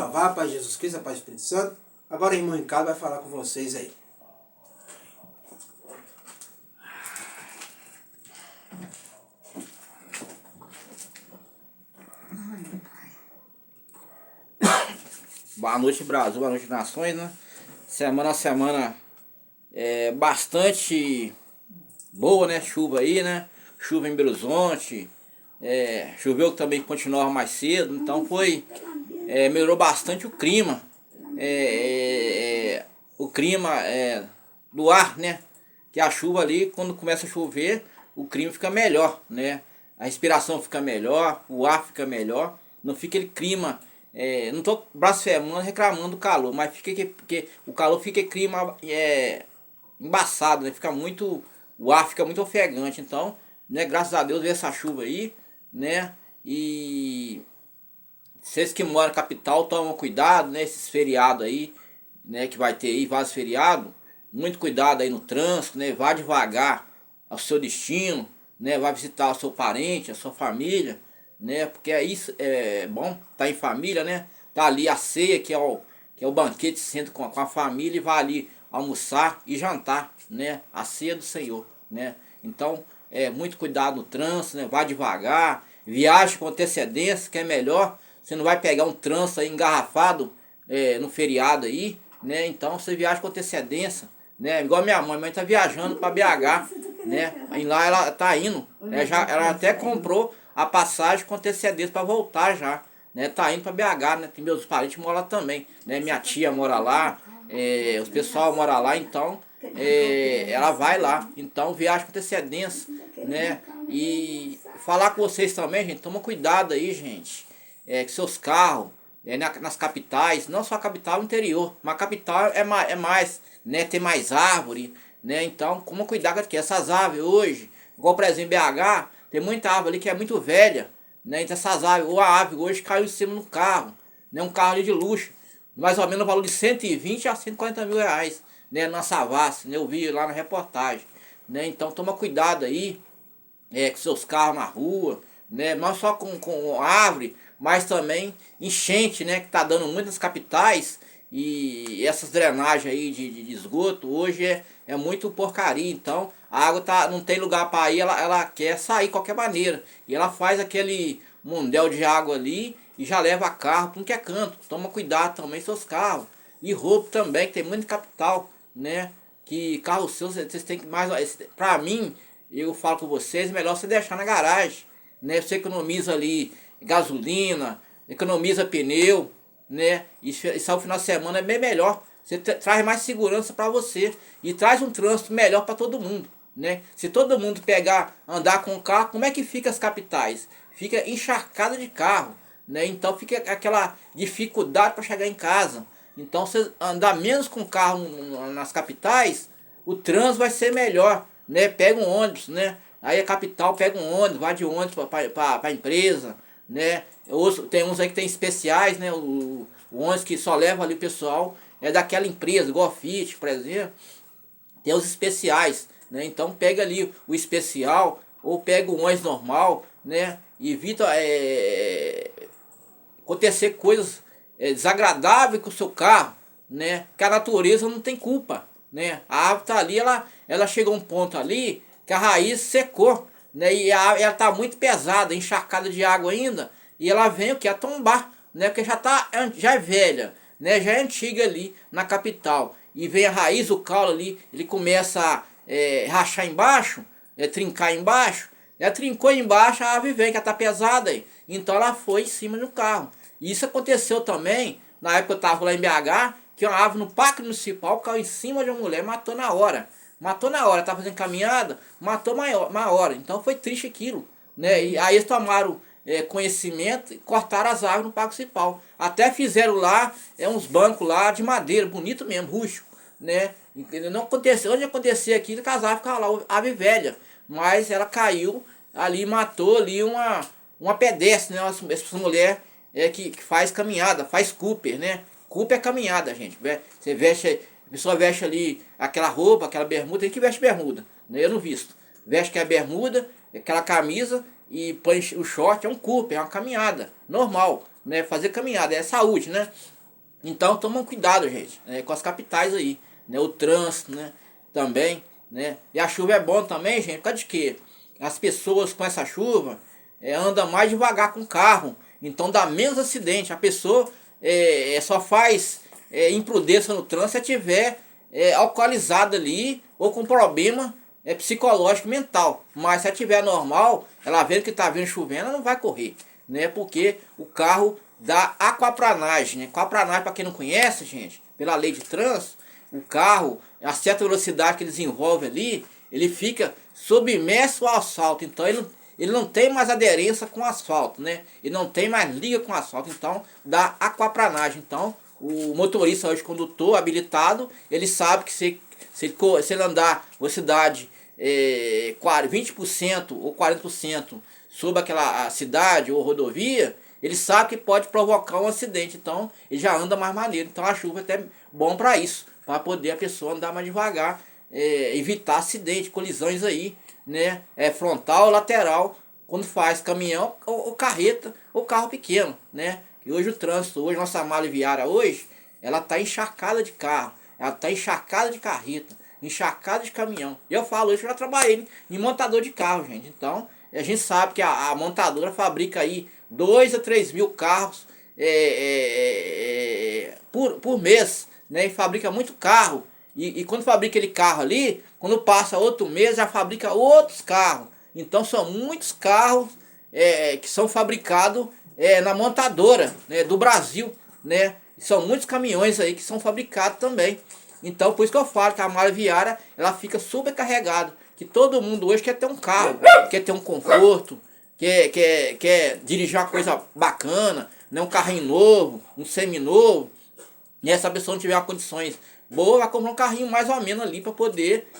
Vá, a paz de Jesus Cristo, a paz do Espírito Santo. Agora o irmão Ricardo vai falar com vocês aí. Boa noite, Brasil, boa noite, nações, né? Semana a semana bastante boa, né? Chuva aí, né? Chuva em Belo Horizonte, choveu também, continuava mais cedo, então melhorou bastante o clima, o clima do ar, né? Que a chuva ali, quando começa a chover, o clima fica melhor, né? A respiração fica melhor, o ar fica melhor, não fica aquele clima. Não estou blasfemando, reclamando do calor, mas fica que o calor fica clima embaçado, né? O ar fica muito ofegante. Então, né, graças a Deus veio essa chuva aí, né? E vocês que moram na capital, tomam cuidado, né? Esses feriados aí, né? Que vai ter aí vários feriados. Muito cuidado aí no trânsito, né? Vá devagar ao seu destino, né? Vai visitar o seu parente, a sua família, né? Porque é bom estar em família, né? Tá ali a ceia, que é o banquete, senta com a família e vai ali almoçar e jantar, né? A ceia do Senhor, né? Então, muito cuidado no trânsito, né? Vá devagar, viaje com antecedência, que é melhor. Você não vai pegar um trânsito aí engarrafado no feriado aí, né? Então você viaja com antecedência, né? Igual minha mãe tá viajando para BH, né? E lá ela tá indo, né? Ela até comprou a passagem com antecedência para voltar já, né? Tá indo para BH, né? Tem meus parentes que moram lá também, né? Minha tia mora lá, os pessoal mora lá, então ela vai lá. Então viaja com antecedência, né? E falar com vocês também, gente, toma cuidado aí, gente, com seus carros, nas capitais, não só a capital, o interior, mas a capital é mais, né? Tem mais árvore, né? Então, como cuidar com essas árvores hoje, igual por exemplo em BH, tem muita árvore ali que é muito velha, né? Então essas árvores, ou a árvore hoje caiu em cima do carro, né? Um carro ali de luxo, mais ou menos no valor de 120 a 140 mil reais, né? Na Savassi, né? Eu vi lá na reportagem, né? Então toma cuidado aí, com seus carros na rua, né? Não só com árvore, mas também enchente, né? Que tá dando muitas capitais. E essas drenagens aí de esgoto hoje é muito porcaria. Então a água não tem lugar para ir, ela quer sair de qualquer maneira. E ela faz aquele mundel de água ali e já leva carro para um que é canto. Toma cuidado também seus carros. E roubo também, que tem muito capital, né? Que carro seu, vocês têm que mais. Para mim, eu falo com vocês, é melhor você deixar na garagem, né? Você economiza ali gasolina, economiza pneu, né? Isso é o final de semana é bem melhor. Você traz mais segurança para você e traz um trânsito melhor para todo mundo, né? Se todo mundo andar com o carro, como é que fica as capitais? Fica encharcada de carro, né? Então fica aquela dificuldade para chegar em casa. Então você andar menos com carro nas capitais, o trânsito vai ser melhor, né? Pega um ônibus, né? Aí a capital pega um ônibus, vai de ônibus para a empresa, né? Tem uns aí que tem especiais, né? O ônibus que só leva ali o pessoal daquela empresa, igual a Fiat, por exemplo. Tem os especiais, né? Então pega ali o especial ou pega o ônibus normal, né? Evita acontecer coisas desagradáveis com o seu carro, né? Que a natureza não tem culpa, né? A árvore tá ali, ela chega a um ponto ali que a raiz secou, né? E ela tá muito pesada, encharcada de água ainda, e ela vem o que? A tombar, né? Porque já é velha, né? Já é antiga ali na capital. E vem a raiz, o caule ali, ele começa a rachar embaixo, trincar embaixo. Ela trincou embaixo, a árvore vem, que ela tá pesada aí. Então ela foi em cima do carro. E isso aconteceu também, na época eu estava lá em BH, que uma árvore no parque municipal caiu em cima de uma mulher, matou na hora. Matou na hora, estava fazendo caminhada, matou na hora. Então foi triste aquilo, né? E aí eles tomaram conhecimento e cortaram as árvores no parque municipal. Até fizeram lá uns bancos lá de madeira, bonito mesmo, rústico, né? Não aconteceu, onde acontecia aquilo, que as árvores ficavam lá, árvore velha. Mas ela caiu ali, matou ali uma pedestre, né? Essa mulher que faz caminhada, faz Cooper, né? Cooper é caminhada, gente. Você veste, a pessoa veste ali aquela roupa, aquela bermuda, tem que veste bermuda, né? Eu não visto. Veste que é bermuda, aquela camisa e põe o short, é um Cooper, é uma caminhada, normal. né? Fazer caminhada é saúde, né? Então tomam cuidado, gente, né, com as capitais aí, né? O trânsito, né? Também, né? E a chuva é bom também, gente, por causa de quê? As pessoas com essa chuva andam mais devagar com o carro, então dá menos acidente. A pessoa só faz imprudência no trânsito se tiver alcoolizada ali ou com problema psicológico mental. Mas se ela tiver normal, ela vendo que está vindo chovendo, ela não vai correr, né? Porque o carro dá aquaplanagem, né? Aquaplanagem, para quem não conhece, gente, pela lei de trânsito, o carro, a certa velocidade que ele desenvolve ali, ele fica submerso ao asfalto. Então ele não tem mais aderência com o asfalto, né? Ele não tem mais liga com o asfalto. Então dá aquaplanagem. Então o motorista hoje, condutor habilitado, ele sabe que se ele andar velocidade 20% ou 40% sobre aquela cidade ou rodovia, ele sabe que pode provocar um acidente. Então ele já anda mais maneiro. Então a chuva é até bom para isso, para poder a pessoa andar mais devagar, evitar acidente, colisões aí, né? Frontal ou lateral, quando faz caminhão ou carreta ou carro pequeno, né? E hoje o trânsito, hoje nossa malha viária hoje, ela tá encharcada de carro, ela tá encharcada de carreta, encharcada de caminhão. Eu falo, hoje eu já trabalhei em montador de carro, gente. Então a gente sabe que a montadora fabrica aí 2 a 3 mil carros por mês, né? E fabrica muito carro. E quando fabrica aquele carro ali, quando passa outro mês já fabrica outros carros. Então são muitos carros que são fabricados na montadora, né, do Brasil, né? São muitos caminhões aí que são fabricados também. Então por isso que eu falo que a malha viária ela fica sobrecarregada. Que todo mundo hoje quer ter um carro, quer ter um conforto, quer dirigir uma coisa bacana, né, um carrinho novo, um seminovo. E essa pessoa não tiver condições boas, vai comprar um carrinho mais ou menos ali para poder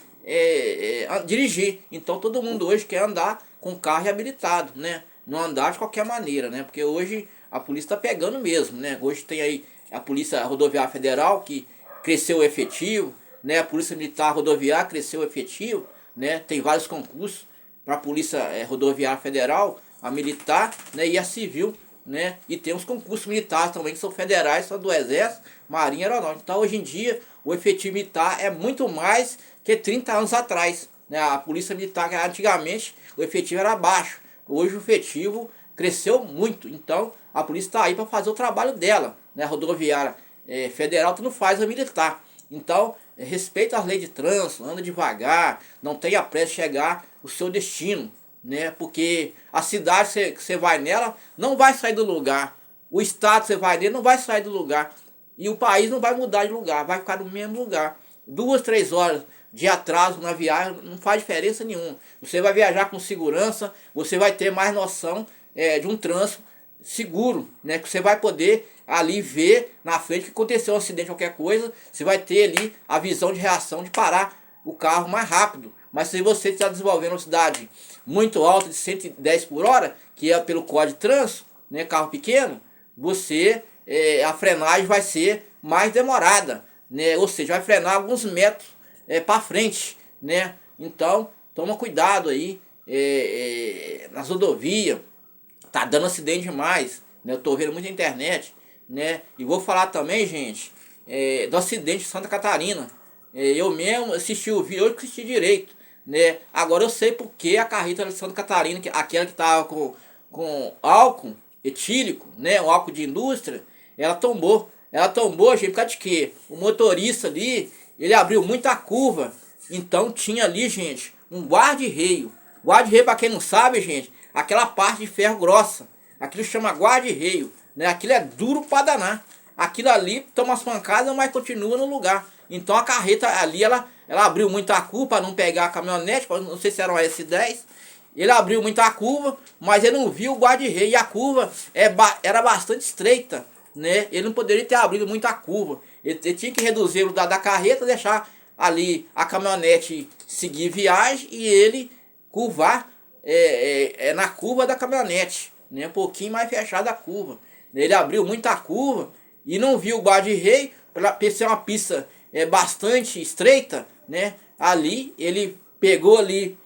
dirigir. Então todo mundo hoje quer andar com carro habilitado, né? Não andar de qualquer maneira, né? Porque hoje a polícia está pegando mesmo, né? Hoje tem aí a Polícia Rodoviária Federal que cresceu o efetivo, né? A Polícia Militar Rodoviária cresceu o efetivo, né? Tem vários concursos para a Polícia Rodoviária Federal, a militar, né? E a civil, né? E tem os concursos militares também que são federais, são do Exército, Marinha e Aeronáutica. Então hoje em dia o efetivo militar é muito mais que 30 anos atrás, né? A Polícia Militar, antigamente o efetivo era baixo, hoje o efetivo cresceu muito. Então a polícia está aí para fazer o trabalho dela, né? A rodoviária federal tu não faz, a militar. Então respeita as leis de trânsito, anda devagar, não tenha pressa de chegar ao seu destino, né? Porque a cidade que você vai nela não vai sair do lugar, o estado que você vai nele não vai sair do lugar, e o país não vai mudar de lugar, vai ficar no mesmo lugar. 2, 3 horas de atraso na viagem não faz diferença nenhuma. Você vai viajar com segurança, você vai ter mais noção de um trânsito seguro, né? Que você vai poder ali ver na frente que aconteceu um acidente, qualquer coisa, você vai ter ali a visão de reação de parar o carro mais rápido. Mas se você está desenvolvendo uma velocidade muito alta de 110 por hora, que é pelo Código de Trânsito, né, carro pequeno, você a frenagem vai ser mais demorada, né? Ou seja, vai frenar alguns metros para frente, né? Então toma cuidado aí nas rodovias, tá dando acidente demais, né? Eu tô vendo muito na internet, né? E vou falar também, gente, do acidente de Santa Catarina. Eu mesmo assisti o vídeo, eu assisti direito, né? Agora eu sei porque a carreta de Santa Catarina, aquela que tava com álcool etílico, né? Um álcool de indústria, ela tombou. Ela tombou, gente, por causa de quê? O motorista ali, ele abriu muita curva. Então tinha ali, gente, um guarda-reio. Guarda-reio, para quem não sabe, gente, aquela parte de ferro grossa. Aquilo chama guarda-reio, né? Aquilo é duro para danar. Aquilo ali toma as pancadas, mas continua no lugar. Então a carreta ali, ela abriu muita curva para não pegar a caminhonete, não sei se era uma S10. Ele abriu muita curva, mas ele não viu o guarda-reio. E a curva era bastante estreita, né? Ele não poderia ter abrido muita curva. Ele tinha que reduzir o da carreta, deixar ali a caminhonete seguir viagem e ele curvar na curva da caminhonete, né? Um pouquinho mais fechada a curva. Ele abriu muita curva e não viu o guarda-reio, por ser uma pista bastante estreita, né? Ali ele pegou ali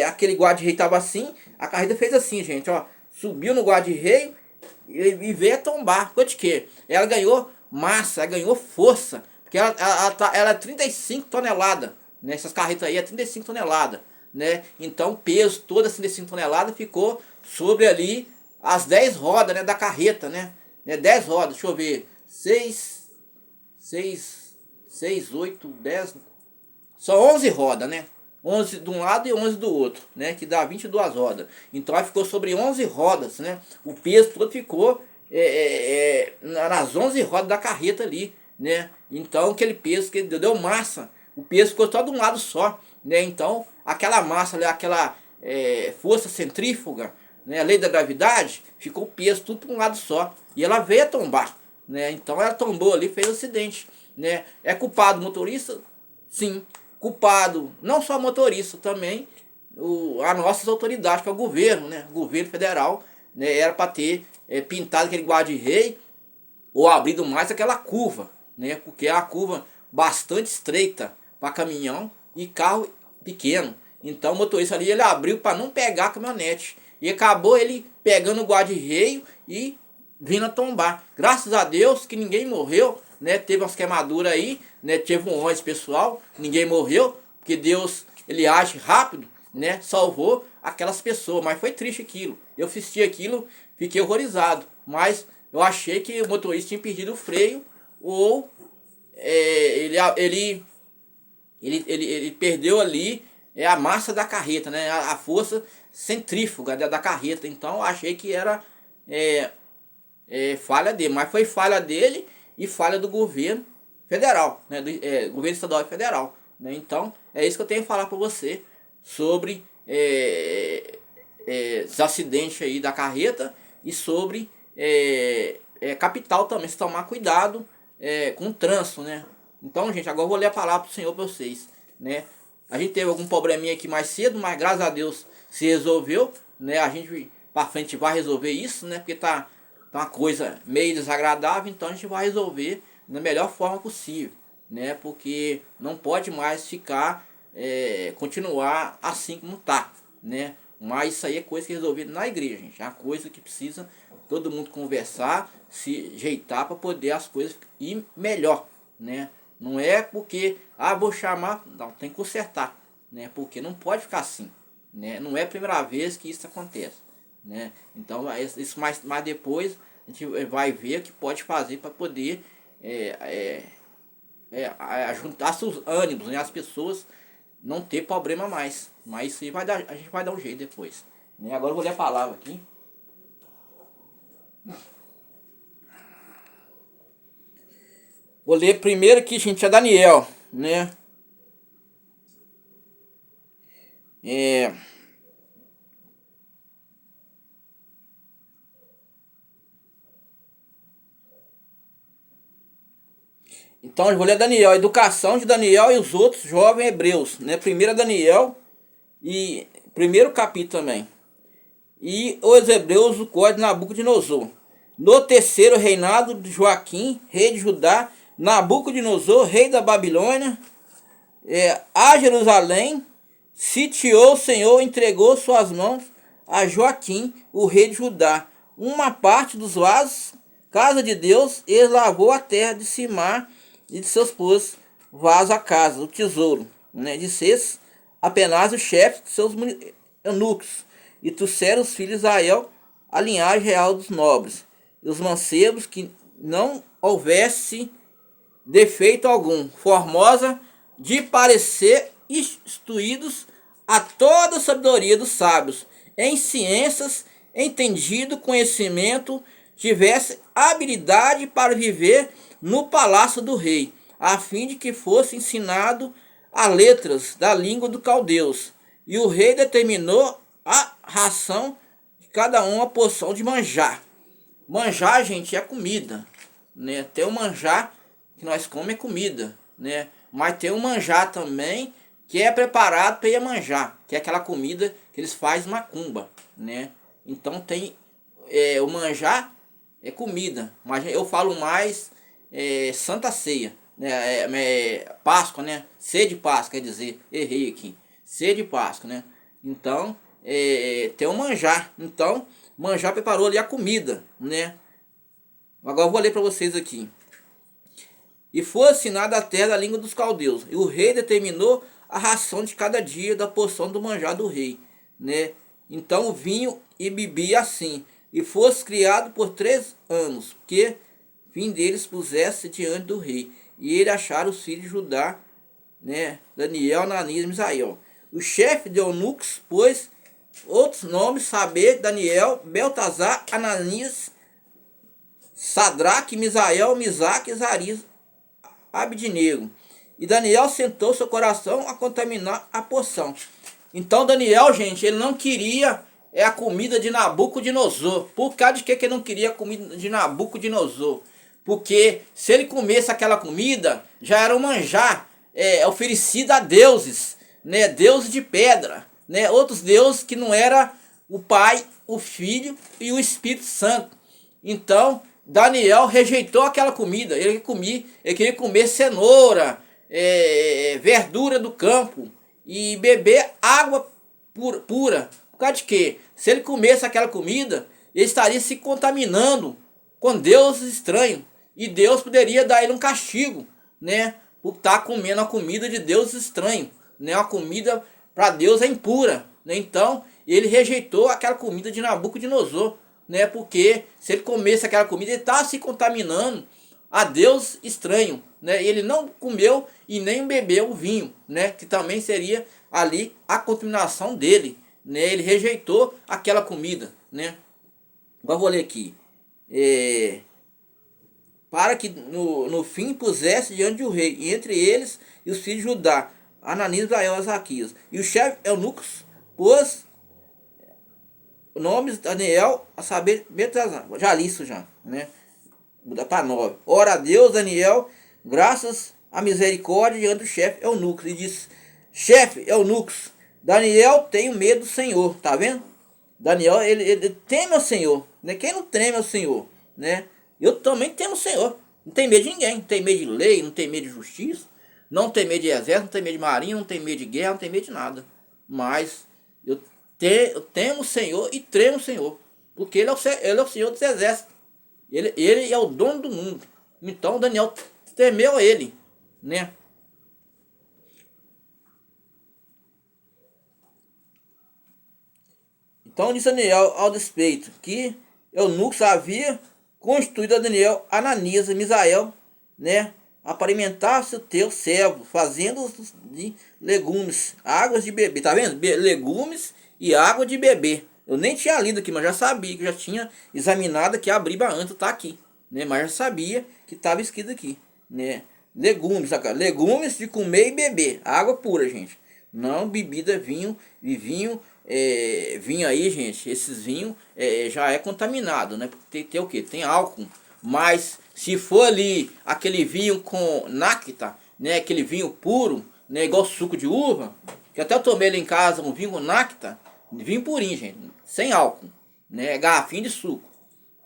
aquele guarda-reio estava assim, a carreta fez assim, gente, ó, subiu no guarda-reio e veio a tombar. Por quê? Ela ganhou massa, ela ganhou força, porque ela é 35 toneladas, né? Essas carretas aí é 35 toneladas, né? Então o peso todo assim, 35 toneladas ficou sobre ali as 10 rodas, né, da carreta, né? 10 rodas, deixa eu ver, 8, 10, só 11 rodas, né? 11 de um lado e 11 do outro, né? Que dá 22 rodas. Então ela ficou sobre 11 rodas, né? O peso todo ficou nas 11 rodas da carreta ali, né? Então aquele peso que deu massa, o peso ficou só de um lado só, né? Então aquela massa, aquela força centrífuga, né? A lei da gravidade, ficou o peso tudo para um lado só. E ela veio a tombar, né? Então ela tombou ali, fez um acidente, né? É culpado o motorista? Sim. Culpado não só o motorista, também as nossas autoridades, que é o governo, né? O governo federal, né? Era para ter pintado aquele guarda-rei ou abrido mais aquela curva, né? Porque é uma curva bastante estreita para caminhão e carro pequeno. Então o motorista ali, ele abriu para não pegar a caminhonete e acabou ele pegando o guarda-reio e vindo a tombar. Graças a Deus que ninguém morreu, né? Teve umas queimaduras aí, né? Teve um ônibus pessoal, ninguém morreu, porque Deus, ele age rápido, né? Salvou aquelas pessoas, mas foi triste aquilo. Eu assisti aquilo, fiquei horrorizado, mas eu achei que o motorista tinha perdido o freio ou ele perdeu ali a massa da carreta, né? A força centrífuga da carreta. Então eu achei que era falha dele, mas foi falha dele e falha do governo federal, né? Governo estadual e federal, né? Então é isso que eu tenho a falar para você sobre os acidentes aí da carreta e sobre capital também, se tomar cuidado com o trânsito, né? Então, gente, agora eu vou ler a palavra pro Senhor para vocês, né? A gente teve algum probleminha aqui mais cedo, mas graças a Deus se resolveu, né? A gente para frente vai resolver isso, né? Porque tá uma coisa meio desagradável, então a gente vai resolver da melhor forma possível, né? Porque não pode mais ficar continuar assim como tá, né? Mas isso aí é coisa que é resolvida na igreja, gente. É uma coisa que precisa todo mundo conversar, se ajeitar para poder as coisas ir melhor, né? Não é porque, vou chamar, não, tem que consertar, né? Porque não pode ficar assim, né? Não é a primeira vez que isso acontece, né? Então, isso mais depois a gente vai ver o que pode fazer para poder juntar seus ânimos, né? As pessoas não ter problema mais. Mas isso aí a gente vai dar um jeito depois, né? Agora eu vou ler a palavra aqui. Vou ler primeiro aqui, gente, é Daniel, né? Então eu vou ler Daniel, a educação de Daniel e os outros jovens hebreus, né? Primeiro Daniel e primeiro capítulo também. E os hebreus, o código de Nabucodonosor. No terceiro reinado de Joaquim, rei de Judá, Nabucodonosor, rei da Babilônia, a Jerusalém, sitiou o Senhor, entregou suas mãos a Joaquim, o rei de Judá. Uma parte dos vasos, casa de Deus, ele lavou a terra de Simar e de seus pôs vasos a casa, o tesouro, né? De seis, apenas o chefe de seus eunucos, e trouxeram os filhos de Israel, a linhagem real dos nobres, e os mancebos, que não houvesse defeito algum, formosa de parecer, instruídos a toda a sabedoria dos sábios, em ciências, entendido, conhecimento, tivesse habilidade para viver no palácio do rei, a fim de que fosse ensinado as letras da língua dos caldeus. E o rei determinou a ração de cada um a porção de manjar. Manjar, gente, é comida, né? Tem o manjar que nós comemos é comida, né? Mas tem o manjar também que é preparado para manjar, que é aquela comida que eles fazem macumba, né? Então tem o manjar é comida, mas eu falo mais Santa Ceia, né? Páscoa, né? Ceia de Páscoa, quer dizer, errei aqui, ceia de Páscoa, né? Então tem o manjar. Então manjar preparou ali a comida, né? Agora eu vou ler para vocês aqui. E foi assinada a terra da língua dos caldeus, e o rei determinou a ração de cada dia da porção do manjar do rei, né? Então o vinho e bebia assim, e fosse criado por 3 anos, que fim deles pusesse diante do rei. E ele achara os filhos de Judá, né? Daniel, Ananias e Misael. O chefe de eunucos, pois outros nomes, saber Daniel, Beltazar, Ananias, Sadraque, Misael, Misaque, Azarias, Abidnego. E Daniel sentou seu coração a contaminar a porção. Então Daniel, gente, ele não queria a comida de Nabucodonosor. Por causa de que ele não queria a comida de Nabucodonosor? Porque se ele comesse aquela comida, já era um manjar oferecido a deuses, né? Deuses de pedra, né? Outros deuses que não era o Pai, o Filho e o Espírito Santo. Então Daniel rejeitou aquela comida. Ele queria comer cenoura, verdura do campo e beber água pura. Por causa de quê? Se ele comesse aquela comida, ele estaria se contaminando com deuses estranhos. E Deus poderia dar ele um castigo, né? Por estar comendo a comida de deuses estranhos, né? A comida para Deus é impura, né? Então ele rejeitou aquela comida de Nabucodonosor, né? Porque se ele comesse aquela comida, ele estava se contaminando a Deus estranho, né? Ele não comeu e nem bebeu o vinho, né? Que também seria ali a contaminação dele, né? Ele rejeitou aquela comida, né? Agora vou ler aqui. Para que no fim pusesse diante do rei, e entre eles e os filhos de Judá, Ananias, Israel e Azaquias. E o chefe eunucos pôs nomes de Daniel, a saber, já li isso já, né? Muda para 9. Ora a Deus, Daniel, graças à misericórdia diante do chefe eunucos. E disse: chefe eunucos, Daniel tem medo do Senhor, tá vendo? Daniel, ele teme ao Senhor, né? Quem não teme ao Senhor, né? Eu também temo o Senhor. Não tem medo de ninguém, não tem medo de lei, não tem medo de justiça, não tem medo de exército, não tem medo de marinha, não tem medo de guerra, não tem medo de nada. Mas eu temo o Senhor e tremo o Senhor, porque ele é o Senhor dos exércitos. Ele é o dono do mundo. Então Daniel temeu a ele, né? Então disse Daniel ao despeito que eunucos havia constituído a Daniel, Ananias e Misael, né? Aparentar-se o teu servo, fazendo de legumes, águas de beber, tá vendo? Legumes e água de beber. Eu nem tinha lido aqui, mas já sabia, que já tinha examinado aqui, a Bíblia antes, tá aqui, né? Mas já sabia que estava escrito aqui, né? Legumes, saca? Legumes de comer e beber, água pura, gente. Não bebida, vinho, e vinho, vinho aí, gente, esses vinhos já é contaminado, né? Porque tem o que? Tem álcool. Mas se for ali aquele vinho com néctar, né? Aquele vinho puro, né? Igual suco de uva, que até eu tomei ali em casa um vinho com néctar, vinho purinho, gente, sem álcool, né? Garrafinha de suco.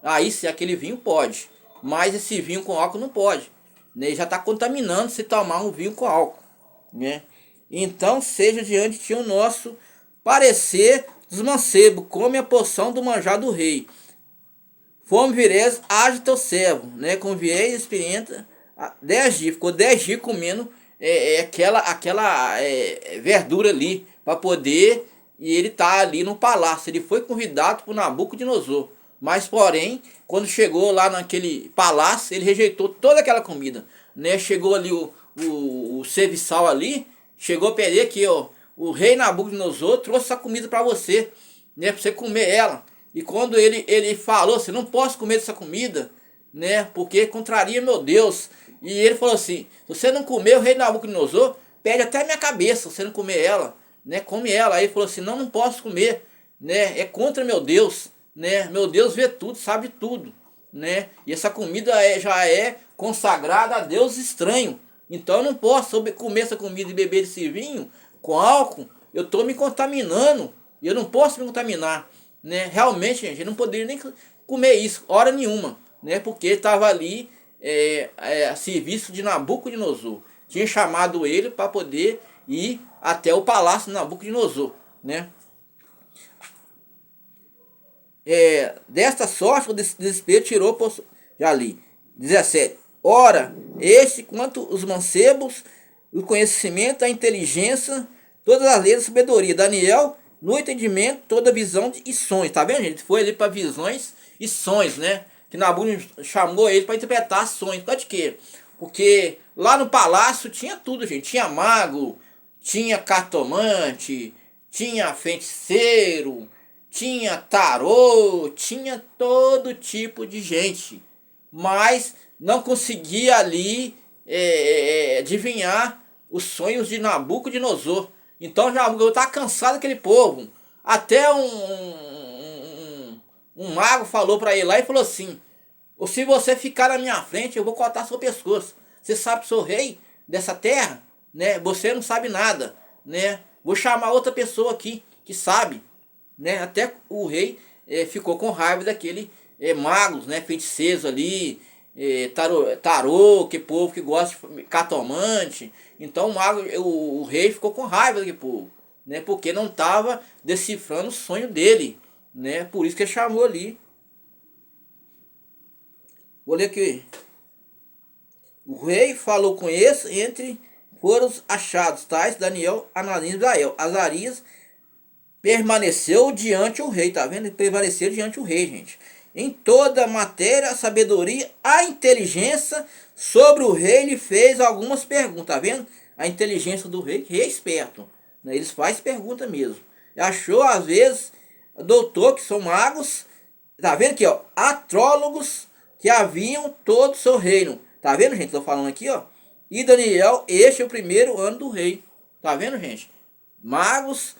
Aí se aquele vinho pode, mas esse vinho com álcool não pode, né? Já está contaminando se tomar um vinho com álcool, né? Então seja diante de ti o nosso parecer dos mancebos, come a porção do manjar do rei. Fome virez, age teu servo, né? Conviei e experimenta 10 dias, ficou 10 dias comendo aquela verdura ali, para poder, e ele tá ali no palácio. Ele foi convidado por Nabucodonosor, mas porém, quando chegou lá naquele palácio, ele rejeitou toda aquela comida, né? Chegou ali o serviçal ali, chegou a pedir aqui, ó, o rei Nabucodonosor trouxe essa comida para você, né? Para você comer ela. E quando ele falou assim, não posso comer essa comida, né? Porque contraria meu Deus. E ele falou assim, se você não comer, o rei Nabucodonosor pede até a minha cabeça, se você não comer ela, né? Come ela. Aí ele falou assim, não posso comer, né? É contra meu Deus, né? Meu Deus vê tudo, sabe tudo, né? E essa comida já é consagrada a Deus estranho. Então eu não posso comer essa comida e beber esse vinho com álcool. Eu estou me contaminando. E eu não posso me contaminar, né? Realmente, gente, eu não poderia nem comer isso, hora nenhuma, né? Porque estava ali a serviço de Nabucodonosor. Tinha chamado ele para poder ir até o palácio de Nabucodonosor, né? desta sorte o desespero tirou por... Já li. 17. Ora, este quanto os mancebos, o conhecimento, a inteligência, todas as leis da sabedoria. Daniel, no entendimento, toda visão e sonhos. Tá vendo, gente? Foi ali para visões e sonhos, né? Que Nabucodonosor chamou ele para interpretar sonhos. Por causa de quê? Porque lá no palácio tinha tudo, gente. Tinha mago, tinha cartomante, tinha feiticeiro, tinha tarô, tinha todo tipo de gente. Mas não conseguia ali adivinhar os sonhos de Nabucodonosor. Então Nabucodonosor está cansado daquele povo. Até um mago falou para ele lá e falou assim: se você ficar na minha frente, eu vou cortar seu pescoço. Você sabe que sou rei dessa terra, né? Você não sabe nada, né? Vou chamar outra pessoa aqui que sabe, né? Até o rei ficou com raiva daquele magos, né? Feiticeiros ali, tarô, que povo que gosta de cartomante. Então o rei ficou com raiva daquele povo, né? Porque não estava decifrando o sonho dele, né? Por isso que ele chamou ali. Vou ler aqui. O rei falou com esse, entre foram achados tais Daniel, Ananias e Misael. Azarias permaneceu diante o rei, tá vendo? Ele permaneceu diante o rei, gente. Em toda a matéria, a sabedoria, a inteligência sobre o rei, lhe fez algumas perguntas, tá vendo? A inteligência do rei, que é esperto, né? Eles fazem pergunta mesmo. Achou, às vezes, doutor, que são magos, tá vendo aqui, ó, astrólogos, que haviam todo o seu reino. Tá vendo, gente? Tô falando aqui, ó. E Daniel, este é o primeiro ano do rei. Tá vendo, gente? Magos,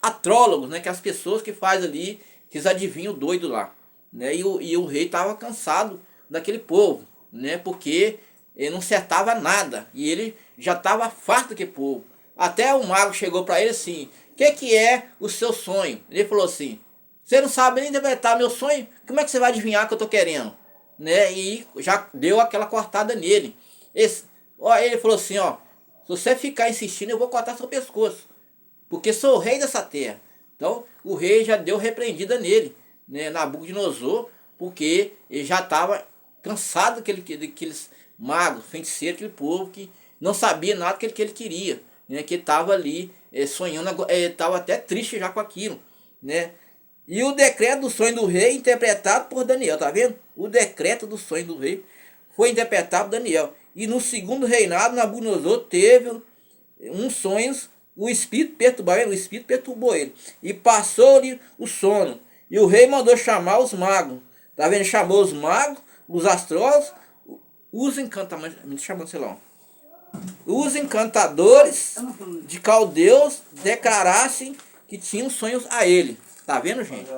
astrólogos, né? Que as pessoas que faz ali, que eles adivinham doido lá, né? E o rei tava cansado daquele povo, né? Porque ele não acertava nada. E ele já tava farto daquele povo. Até o mago chegou para ele assim: o que é o seu sonho? Ele falou assim: você não sabe nem interpretar meu sonho? Como é que você vai adivinhar o que eu tô querendo? Né? E já deu aquela cortada nele. Ele falou assim, ó: se você ficar insistindo, eu vou cortar seu pescoço, porque sou o rei dessa terra. Então o rei já deu repreendida nele, né? Nabucodonosor, porque ele já estava cansado daqueles magos, feiticeiros, aquele povo que não sabia nada que ele queria, né? Que estava ali sonhando, estava até triste já com aquilo, né? E o decreto do sonho do rei interpretado por Daniel, tá vendo? O decreto do sonho do rei foi interpretado por Daniel. E no segundo reinado, Nabucodonosor teve uns sonhos, o espírito perturbou ele. E passou-lhe o sono. E o rei mandou chamar os magos. Tá vendo? Chamou os magos, os astrólogos, os encantadores, os encantadores de caldeus declarassem que tinham sonhos a ele. Tá vendo, gente?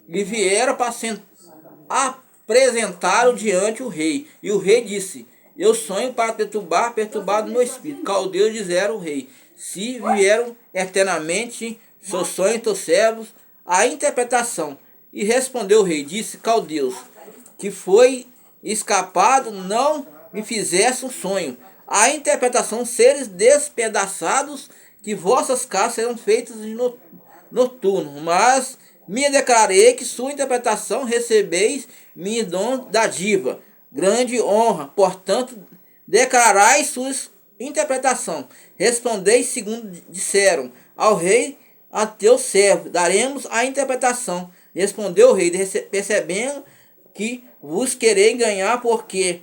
E vieram para apresentaram diante o rei. E o rei disse: eu sonho para perturbado meu espírito. Caldeus disseram o rei: se vieram eternamente, seu sonho, teus servos, a interpretação. E respondeu o rei, disse Caldeus, que foi escapado, não me fizesse um sonho. A interpretação, seres despedaçados, que vossas casas serão feitas de noturno. Mas me declarei que sua interpretação recebeis minha dom da diva. Grande honra, portanto, declarai sua interpretação. Respondeis segundo disseram ao rei, a teu servo, daremos a interpretação. Respondeu o rei, percebendo que vos quereis ganhar, porque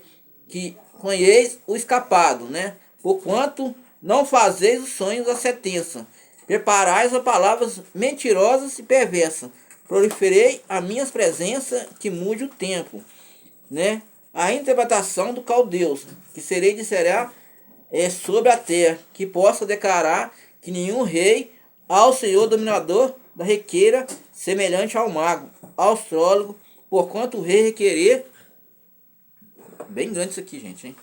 que conheis o escapado, né? Porquanto não fazeis os sonhos da sentença, preparais as palavras mentirosas e perversas, proliferei a minha presença que mude o tempo, né? A interpretação do caldeus, que serei disserá sobre a terra, que possa declarar que nenhum rei ao Senhor dominador da requeira semelhante ao mago, ao astrólogo, porquanto o rei requerer, bem grande isso aqui, gente, hein?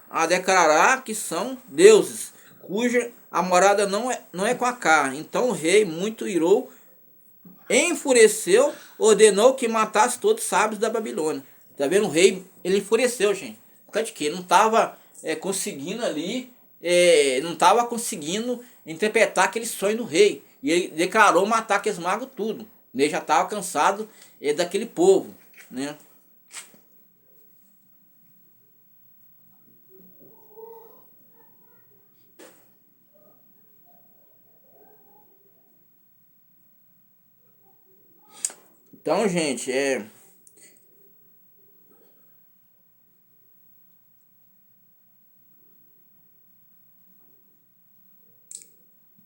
A declarar que são deuses, cuja a morada não é com a carne. Então o rei, muito irou, enfureceu, ordenou que matasse todos os sábios da Babilônia. Tá vendo? O rei, ele enfureceu, gente. Por causa de quê? Não estava conseguindo ali, não estava conseguindo interpretar aquele sonho do rei. E ele declarou matar aqueles magos tudo. Ele já estava cansado daquele povo, né? Então, gente,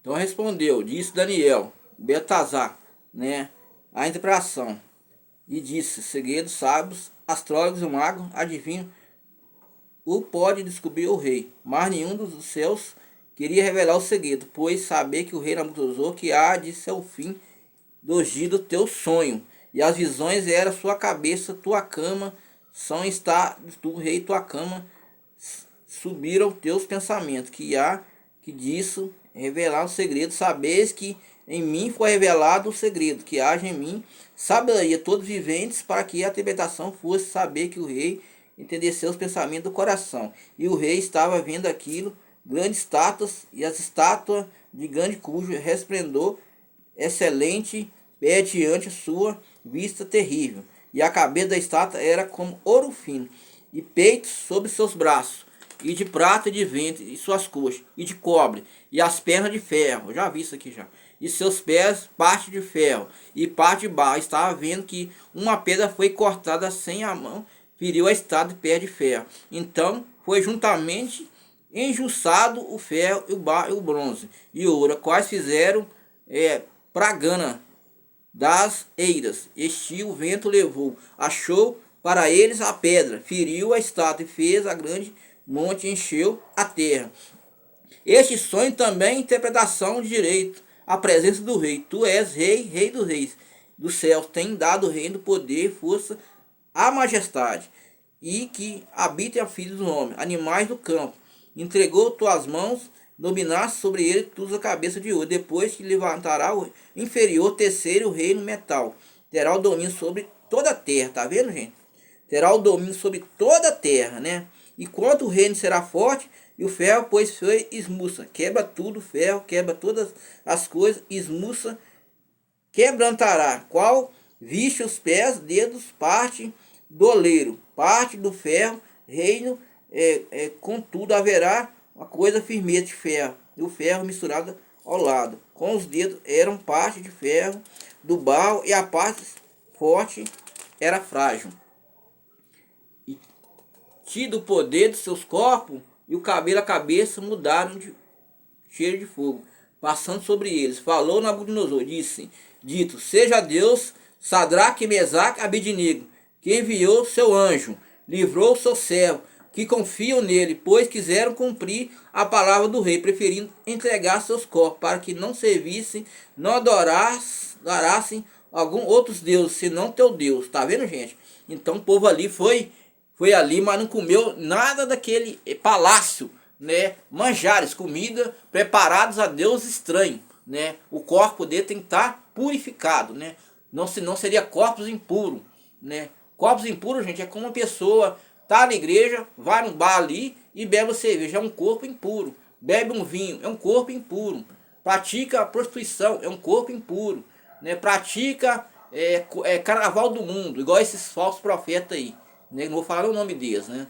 então respondeu, disse Daniel, Beltazar, né, a interpretação, e disse, segredos sábios, astrólogos e magos, adivinham, o pode descobrir o rei, mas nenhum dos céus queria revelar o segredo, pois saber que o rei Nabucodonosor que há de ser o fim dos dias do teu sonho, e as visões eram sua cabeça, tua cama, são estar do rei tua cama, subiram teus pensamentos, que há que disso revelar o segredo, sabeis que em mim foi revelado o segredo, que haja em mim sabedoria todos viventes, para que a interpretação fosse saber que o rei entendesse os pensamentos do coração. E o rei estava vendo aquilo, grandes estátuas, e as estátuas de grande cujo resplendor excelente diante sua vista terrível. E a cabeça da estátua era como ouro fino, e peitos sobre seus braços, e de prata e de ventre, e suas coxas, e de cobre, e as pernas de ferro. Já vi isso aqui já. E seus pés, parte de ferro, e parte de barro. Estava vendo que uma pedra foi cortada sem a mão, feriu a estátua de pé de ferro. Então foi juntamente enjuçado o ferro, e o barro, e o bronze, e o ouro, quais fizeram pragana das eiras. Este o vento levou, achou para eles a pedra, feriu a estátua e fez a grande monte, encheu a terra. Este sonho também é interpretação de direito, a presença do rei. Tu és rei, rei dos reis do céu, tem dado o reino, poder, força, a majestade, e que habita a filha do homem, animais do campo. Entregou tuas mãos, dominaste sobre ele, tu a cabeça de ouro. Depois que levantará o inferior, terceiro reino metal. Terá o domínio sobre toda a terra, tá vendo, gente? Terá o domínio sobre toda a terra, né? E quanto o reino será forte, e o ferro, pois foi esmuça. Quebra tudo, ferro, quebra todas as coisas, esmuça, quebrantará. Qual viste os pés, dedos, parte do oleiro, parte do ferro, reino, contudo haverá uma coisa firmeza de ferro, e o ferro misturado ao lado. Com os dedos eram parte de ferro do barro, e a parte forte era frágil. E tido o poder dos seus corpos, e o cabelo a cabeça mudaram de cheiro de fogo, passando sobre eles. Falou Nabucodonosor, dito, seja Deus, Sadraque, Mesaque, Abednego, que enviou seu anjo, livrou o seu servo, que confiam nele, pois quiseram cumprir a palavra do rei, preferindo entregar seus corpos, para que não servissem, não adorassem algum outros deuses, senão teu Deus. Tá vendo, gente? Então o povo ali foi ali, mas não comeu nada daquele palácio, né? Manjares, comida preparados a Deus estranho, né? O corpo dele tem que estar purificado, né? Não, senão seria corpos impuros, né? Corpos impuros, gente, é como uma pessoa tá na igreja, vai num bar ali e bebe cerveja, é um corpo impuro. Bebe um vinho, é um corpo impuro. Pratica a prostituição, é um corpo impuro, né? Pratica carnaval do mundo, igual esses falsos profetas aí, né? Não vou falar o nome deles, né?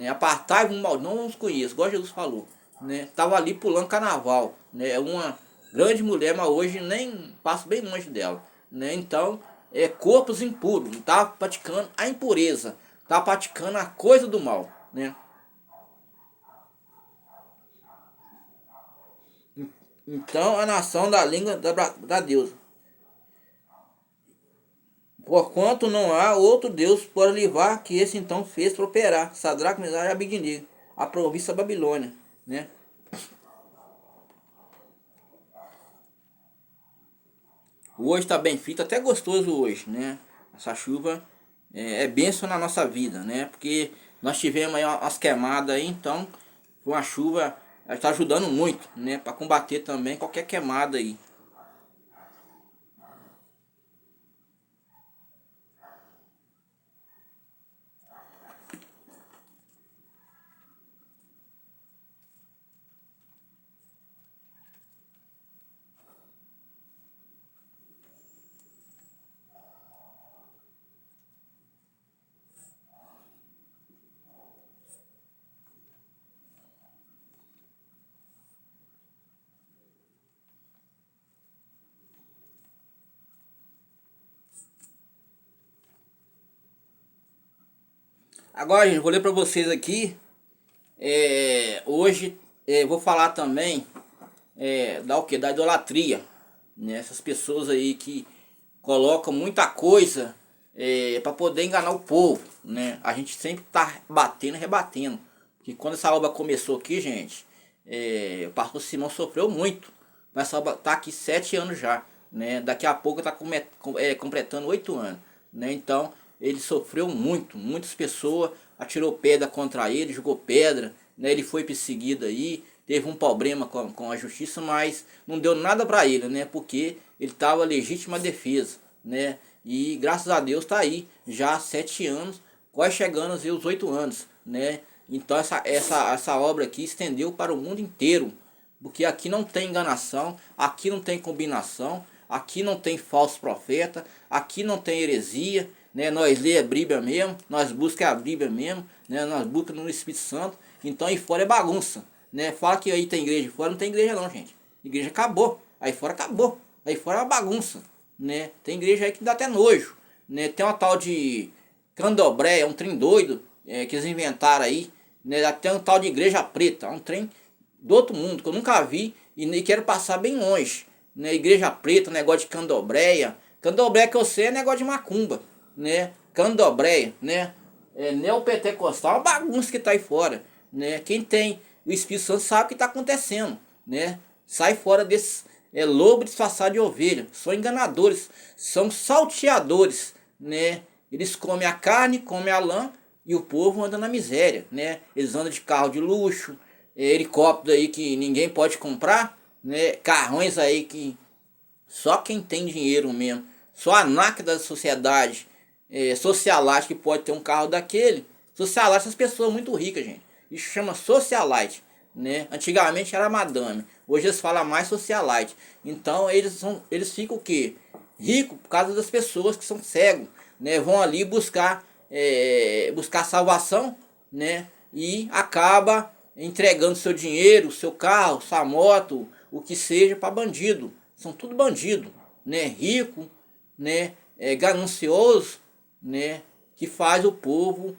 Apartai-vos mal, não os conheço, igual Jesus falou, né? Tava ali pulando carnaval, né? É uma grande mulher, mas hoje nem passo bem longe dela, né? Então, corpos impuros, não tá praticando a impureza, tá praticando a coisa do mal, né? Então, a nação da língua da deusa. Porquanto não há outro Deus para livrar, que esse então fez prosperar, Sadraque, Mesaque e Abednego, a província da Babilônia, né? Hoje está bem feito, até gostoso hoje, né? Essa chuva é bênção na nossa vida, né? Porque nós tivemos aí umas queimadas aí, então uma chuva está ajudando muito, né? Para combater também qualquer queimada aí. Agora, gente, vou ler para vocês aqui. Hoje vou falar também da o quê? Da idolatria, né? Essas pessoas aí que colocam muita coisa para poder enganar o povo, né? A gente sempre tá batendo e rebatendo. Que quando essa obra começou aqui, gente, o pastor Simão sofreu muito. Mas essa obra tá aqui 7 anos já, né? Daqui a pouco tá completando 8 anos, né? Então ele sofreu muito, muitas pessoas atirou pedra contra ele, jogou pedra, né? Ele foi perseguido aí, teve um problema com a justiça, mas não deu nada para ele, né? Porque ele estava legítima defesa, né? E graças a Deus tá aí, já há 7 anos, quase chegando aos 8 anos, né? Então essa obra aqui estendeu para o mundo inteiro, porque aqui não tem enganação, aqui não tem combinação, aqui não tem falso profeta, aqui não tem heresia, né? Nós lê a Bíblia mesmo, nós buscamos a Bíblia mesmo, né? Nós buscamos no Espírito Santo. Então aí fora é bagunça, né? Fala que aí tem igreja fora, não tem igreja não, gente. Igreja acabou, aí fora acabou, aí fora é uma bagunça, né? Tem igreja aí que dá até nojo, né? Tem uma tal de candomblé, um trem doido que eles inventaram aí, né? Até um tal de igreja preta, um trem do outro mundo que eu nunca vi e nem quero passar bem longe, né? Igreja preta, negócio de candomblé. Candomblé que eu sei é negócio de macumba, né? Candomblé, né? Neopentecostal, uma bagunça que tá aí fora, né? Quem tem o Espírito Santo sabe o que está acontecendo, né? Sai fora desse lobo disfarçado de ovelha. São enganadores, são salteadores, né? Eles comem a carne, comem a lã e o povo anda na miséria, né? Eles andam de carro de luxo, helicóptero aí que ninguém pode comprar, né? Carrões aí que só quem tem dinheiro mesmo, só a NAC da sociedade socialite que pode ter um carro daquele. Socialite, essas pessoas muito ricas, gente. Isso chama socialite, né? Antigamente era madame, hoje eles falam mais socialite. Então eles ficam o quê? Rico por causa das pessoas que são cegos, né? Vão ali buscar salvação, né? E acaba entregando seu dinheiro, seu carro, sua moto, o que seja para bandido. São tudo bandido, né? Rico, né? Ganancioso, né? Que faz o povo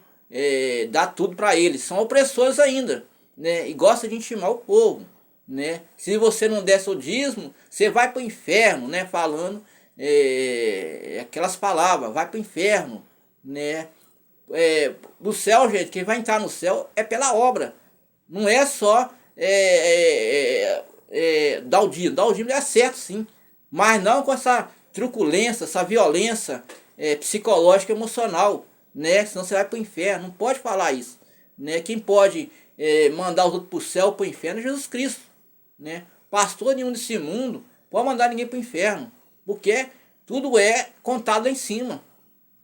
dar tudo para eles. São opressores ainda, né? E gosta de intimar o povo, né? Se você não der seu dízimo, você vai para o inferno, né? Falando aquelas palavras, vai para o inferno, né? O céu, gente, quem vai entrar no céu é pela obra. Não é só dar o dízimo. Dar o dízimo é certo, sim. Mas não com essa truculência, essa violência psicológica, emocional, né? Senão você vai para o inferno. Não pode falar isso, né? Quem pode mandar os outros para o céu ou para o inferno é Jesus Cristo, né? Pastor nenhum desse mundo pode mandar ninguém para o inferno, porque tudo é contado lá em cima.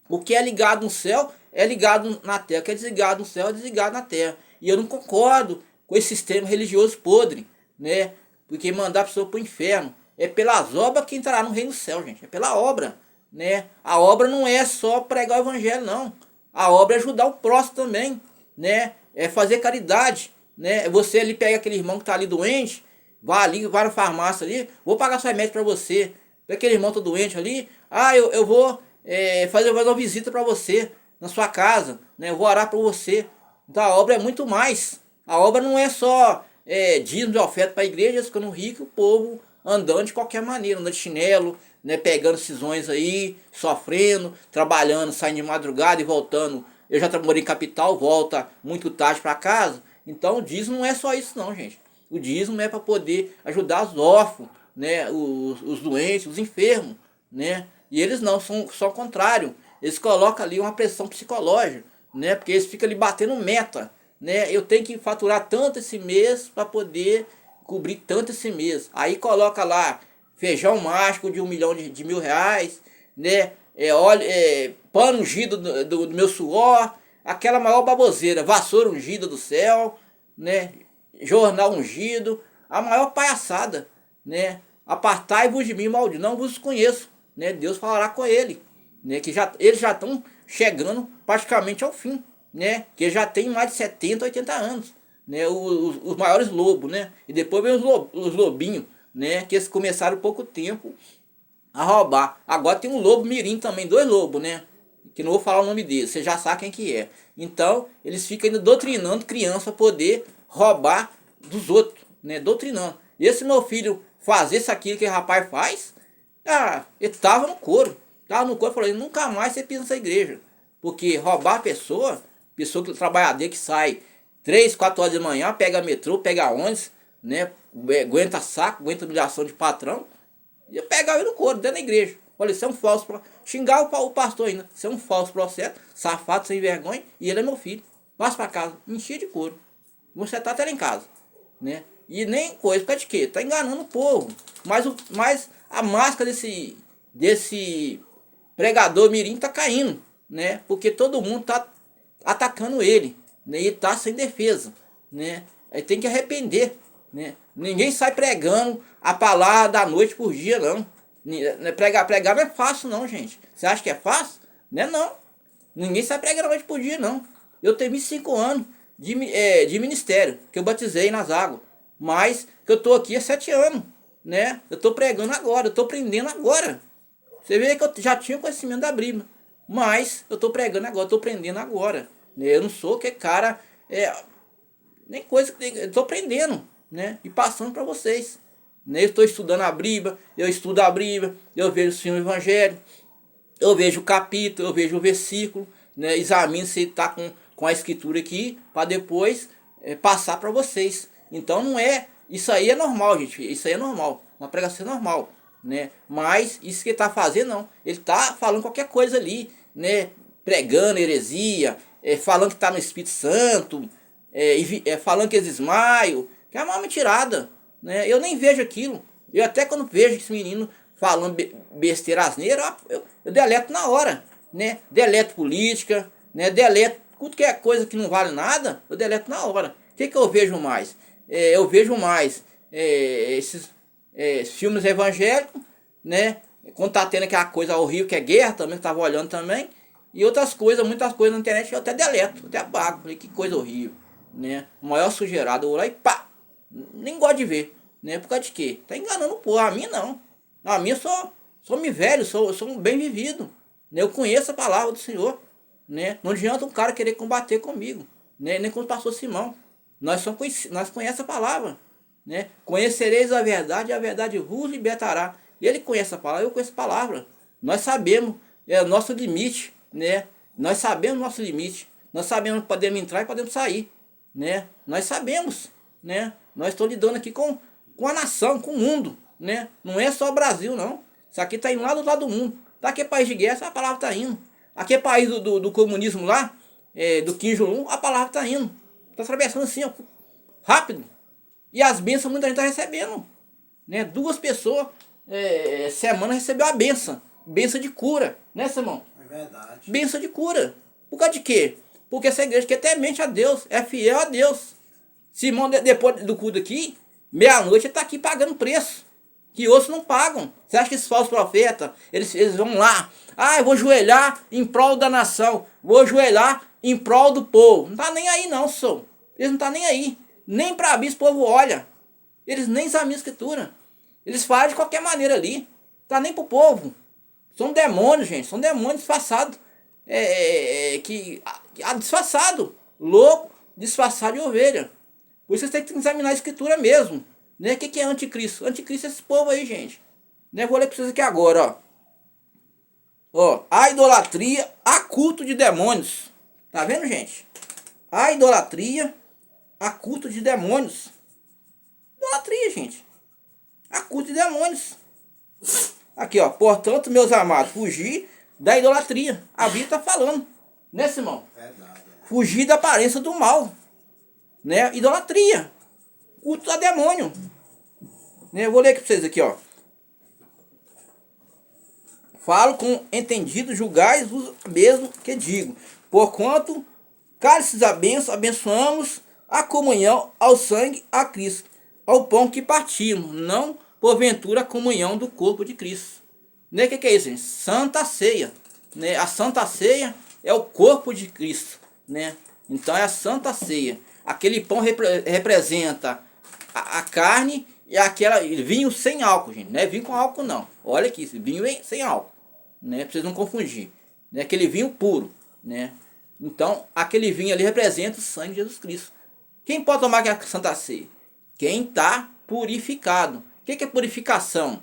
O que é ligado no céu é ligado na terra, o que é desligado no céu é desligado na terra. E eu não concordo com esse sistema religioso podre, né? Porque mandar a pessoa para o inferno é pelas obras que entrará no reino do céu, gente. É pela obra, né? A obra não é só pregar o evangelho, não. A obra é ajudar o próximo também, né? É fazer caridade, né? Você ali pega aquele irmão que está ali doente, vai ali, vai na farmácia ali, vou pagar seu remédio para você. Pega aquele irmão que está doente ali, eu vou fazer uma visita para você na sua casa, né? Eu vou orar para você. Então a obra é muito mais. A obra não é só dízimo de oferta para a igreja, ficando rico, o povo andando de qualquer maneira, andando de chinelo, né? Pegando cisões aí, sofrendo, trabalhando, saindo de madrugada e voltando. Eu já morei em capital, volta muito tarde para casa. Então o dízimo não é só isso não, gente. O dízimo é para poder ajudar os órfãos, né? Os doentes, os enfermos, né? E eles não, são só o contrário. Eles colocam ali uma pressão psicológica, né? Porque eles ficam ali batendo meta, né? Eu tenho que faturar tanto esse mês para poder cobrir tanto esse mês. Aí coloca lá feijão mágico de 1 milhão de R$ 1.000, né? Pano ungido do meu suor, aquela maior baboseira, vassoura ungida do céu, né? Jornal ungido, a maior palhaçada, né? Apartai-vos de mim, maldito, não vos conheço, né? Deus falará com ele, né? Que eles já estão chegando praticamente ao fim, né? Que já tem mais de 70, 80 anos, né? Os maiores lobos, né? E depois vem os lobinhos, né? Que eles começaram pouco tempo a roubar. Agora tem um lobo mirim também, 2 lobos, né? que não vou falar o nome dele, você já sabe quem que é. Então, eles ficam ainda doutrinando criança a poder roubar dos outros, né? Doutrinando. E esse meu filho fazer isso aqui que o rapaz faz, ele tava no couro. Tava no couro, falei, nunca mais você pisa nessa igreja. Porque roubar a pessoa que trabalhadeira que sai 3, 4 horas de manhã, pega metrô, pega ônibus, né? Aguenta saco, aguenta humilhação de patrão. E eu pegava ele no couro, dentro da igreja. Falei, você é um falso profeta. Xingar o pastor ainda. Você é um falso profeta, safado, sem vergonha, e ele é meu filho. Passa pra casa, enchia de couro. Você tá até lá em casa, né? E nem coisa, por causa de quê? Tá enganando o povo. Mas a máscara desse pregador mirim tá caindo, né? Porque todo mundo tá atacando ele, né? E tá sem defesa, né? Aí tem que arrepender, né? Ninguém sai pregando a palavra da noite por dia, não. Pregar não é fácil não, gente. Você acha que é fácil? Não é não. Ninguém sai pregando a noite por dia, não. Eu tenho 25 anos de ministério, que eu batizei nas águas. Mas que eu tô aqui há 7 anos, né? Eu tô pregando agora, eu tô aprendendo agora. Você vê que eu já tinha conhecimento da Bíblia. Mas eu tô pregando agora, eu tô aprendendo agora. Eu não sou que cara... nem coisa que eu tô aprendendo, né? E passando para vocês. Eu estou estudando a Bíblia, eu estudo a Bíblia, eu vejo o filme Evangelho, eu vejo o capítulo, eu vejo o versículo, né? Examino se está com a escritura aqui, para depois passar para vocês. Então não é, isso aí é normal, gente, isso aí é normal, uma pregação é normal, né? Mas isso que ele está fazendo não, ele está falando qualquer coisa ali, né? Pregando heresia, falando que está no Espírito Santo, falando que eles desmaiam, que é uma mentirada, né? Eu nem vejo aquilo. Eu até quando vejo esse menino falando besteira asneira, eu deleto na hora, né? Deleto política, né? Deleto tudo que é coisa que não vale nada, eu deleto na hora. O que eu vejo mais? Eu vejo mais esses filmes evangélicos, né? Quando tá tendo aquela coisa horrível que é guerra também, que tava olhando também, e outras coisas, muitas coisas na internet eu até deleto, até apago. Falei, que coisa horrível, né? O maior sujeirado, eu vou lá e pá! Nem gosto de ver, né? Por causa de quê? Tá enganando o povo. A mim não. A mim eu sou me velho, sou um bem vivido, né? Eu conheço a palavra do Senhor, né? Não adianta um cara querer combater comigo, né? Nem como o pastor Simão. Nós conhecemos a palavra, né? Conhecereis a verdade e a verdade vos libertará. Ele conhece a palavra, eu conheço a palavra. Nós sabemos o nosso limite, né? Nós sabemos o nosso limite. Nós sabemos que podemos entrar e podemos sair, né? Nós sabemos, né? Nós estamos lidando aqui com a nação, com o mundo, né? Não é só o Brasil, não. Isso aqui está indo lá do lado do mundo. Daqui é país de guerra, a palavra está indo. Aqui é país do comunismo lá, do Kim Jong-un, a palavra está indo. Está atravessando assim, ó, rápido. E as bênçãos muita gente está recebendo, né? 2 pessoas semana recebeu a benção. Benção de cura, né, Simão? É verdade. Benção de cura. Por causa de quê? Porque essa igreja que até mente a Deus, é fiel a Deus. Simão, depois do culto aqui, meia-noite, ele está aqui pagando preço, que outros não pagam. Você acha que esses falsos profetas, eles vão lá, eu vou ajoelhar em prol da nação, vou ajoelhar em prol do povo. Não está nem aí não, senhor. Eles não estão nem aí. Nem para abrir, esse povo olha. Eles nem examinam a escritura. Eles fazem de qualquer maneira ali. Tá nem pro povo. São demônios, gente. São demônios disfarçados. Disfarçado. Louco, disfarçado de ovelha. Por isso vocês têm que examinar a escritura mesmo. Né? O que é anticristo? Anticristo é esse povo aí, gente. Né? Vou ler para vocês aqui agora, ó. A idolatria, a culto de demônios. Tá vendo, gente? A idolatria, a culto de demônios. Idolatria, gente. A culto de demônios. Aqui, ó. Portanto, meus amados, fugir da idolatria. A Bíblia está falando. Né, Simão? Verdade. Fugir da aparência do mal. Né? Idolatria. Culto a demônio. Né? Eu vou ler aqui para vocês aqui, ó. Falo com entendido, julgais-vos mesmo que digo. Porquanto, cálices da bênção, abençoamos a comunhão ao sangue, a Cristo, ao pão que partimos, não porventura a comunhão do corpo de Cristo. Né? O que é isso, gente? Santa Ceia. Né? A Santa Ceia é o corpo de Cristo. Né? Então é a Santa Ceia. Aquele pão representa a carne e aquela vinho sem álcool, gente. Não é vinho com álcool, não. Olha aqui, vinho sem álcool. Né? Pra vocês não confundir. né? Aquele vinho puro, né? Então, aquele vinho ali representa o sangue de Jesus Cristo. Quem pode tomar a Santa Ceia? Quem está purificado. O que é purificação?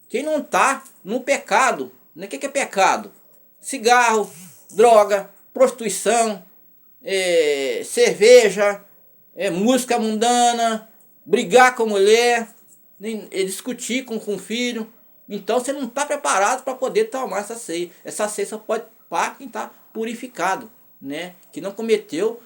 Quem não está no pecado. Né? O que é pecado? Cigarro, droga, prostituição, cerveja, música mundana, brigar com a mulher, discutir com o filho. Então você não está preparado para poder tomar essa ceia. Essa ceia só pode para quem está purificado, né? Que não cometeu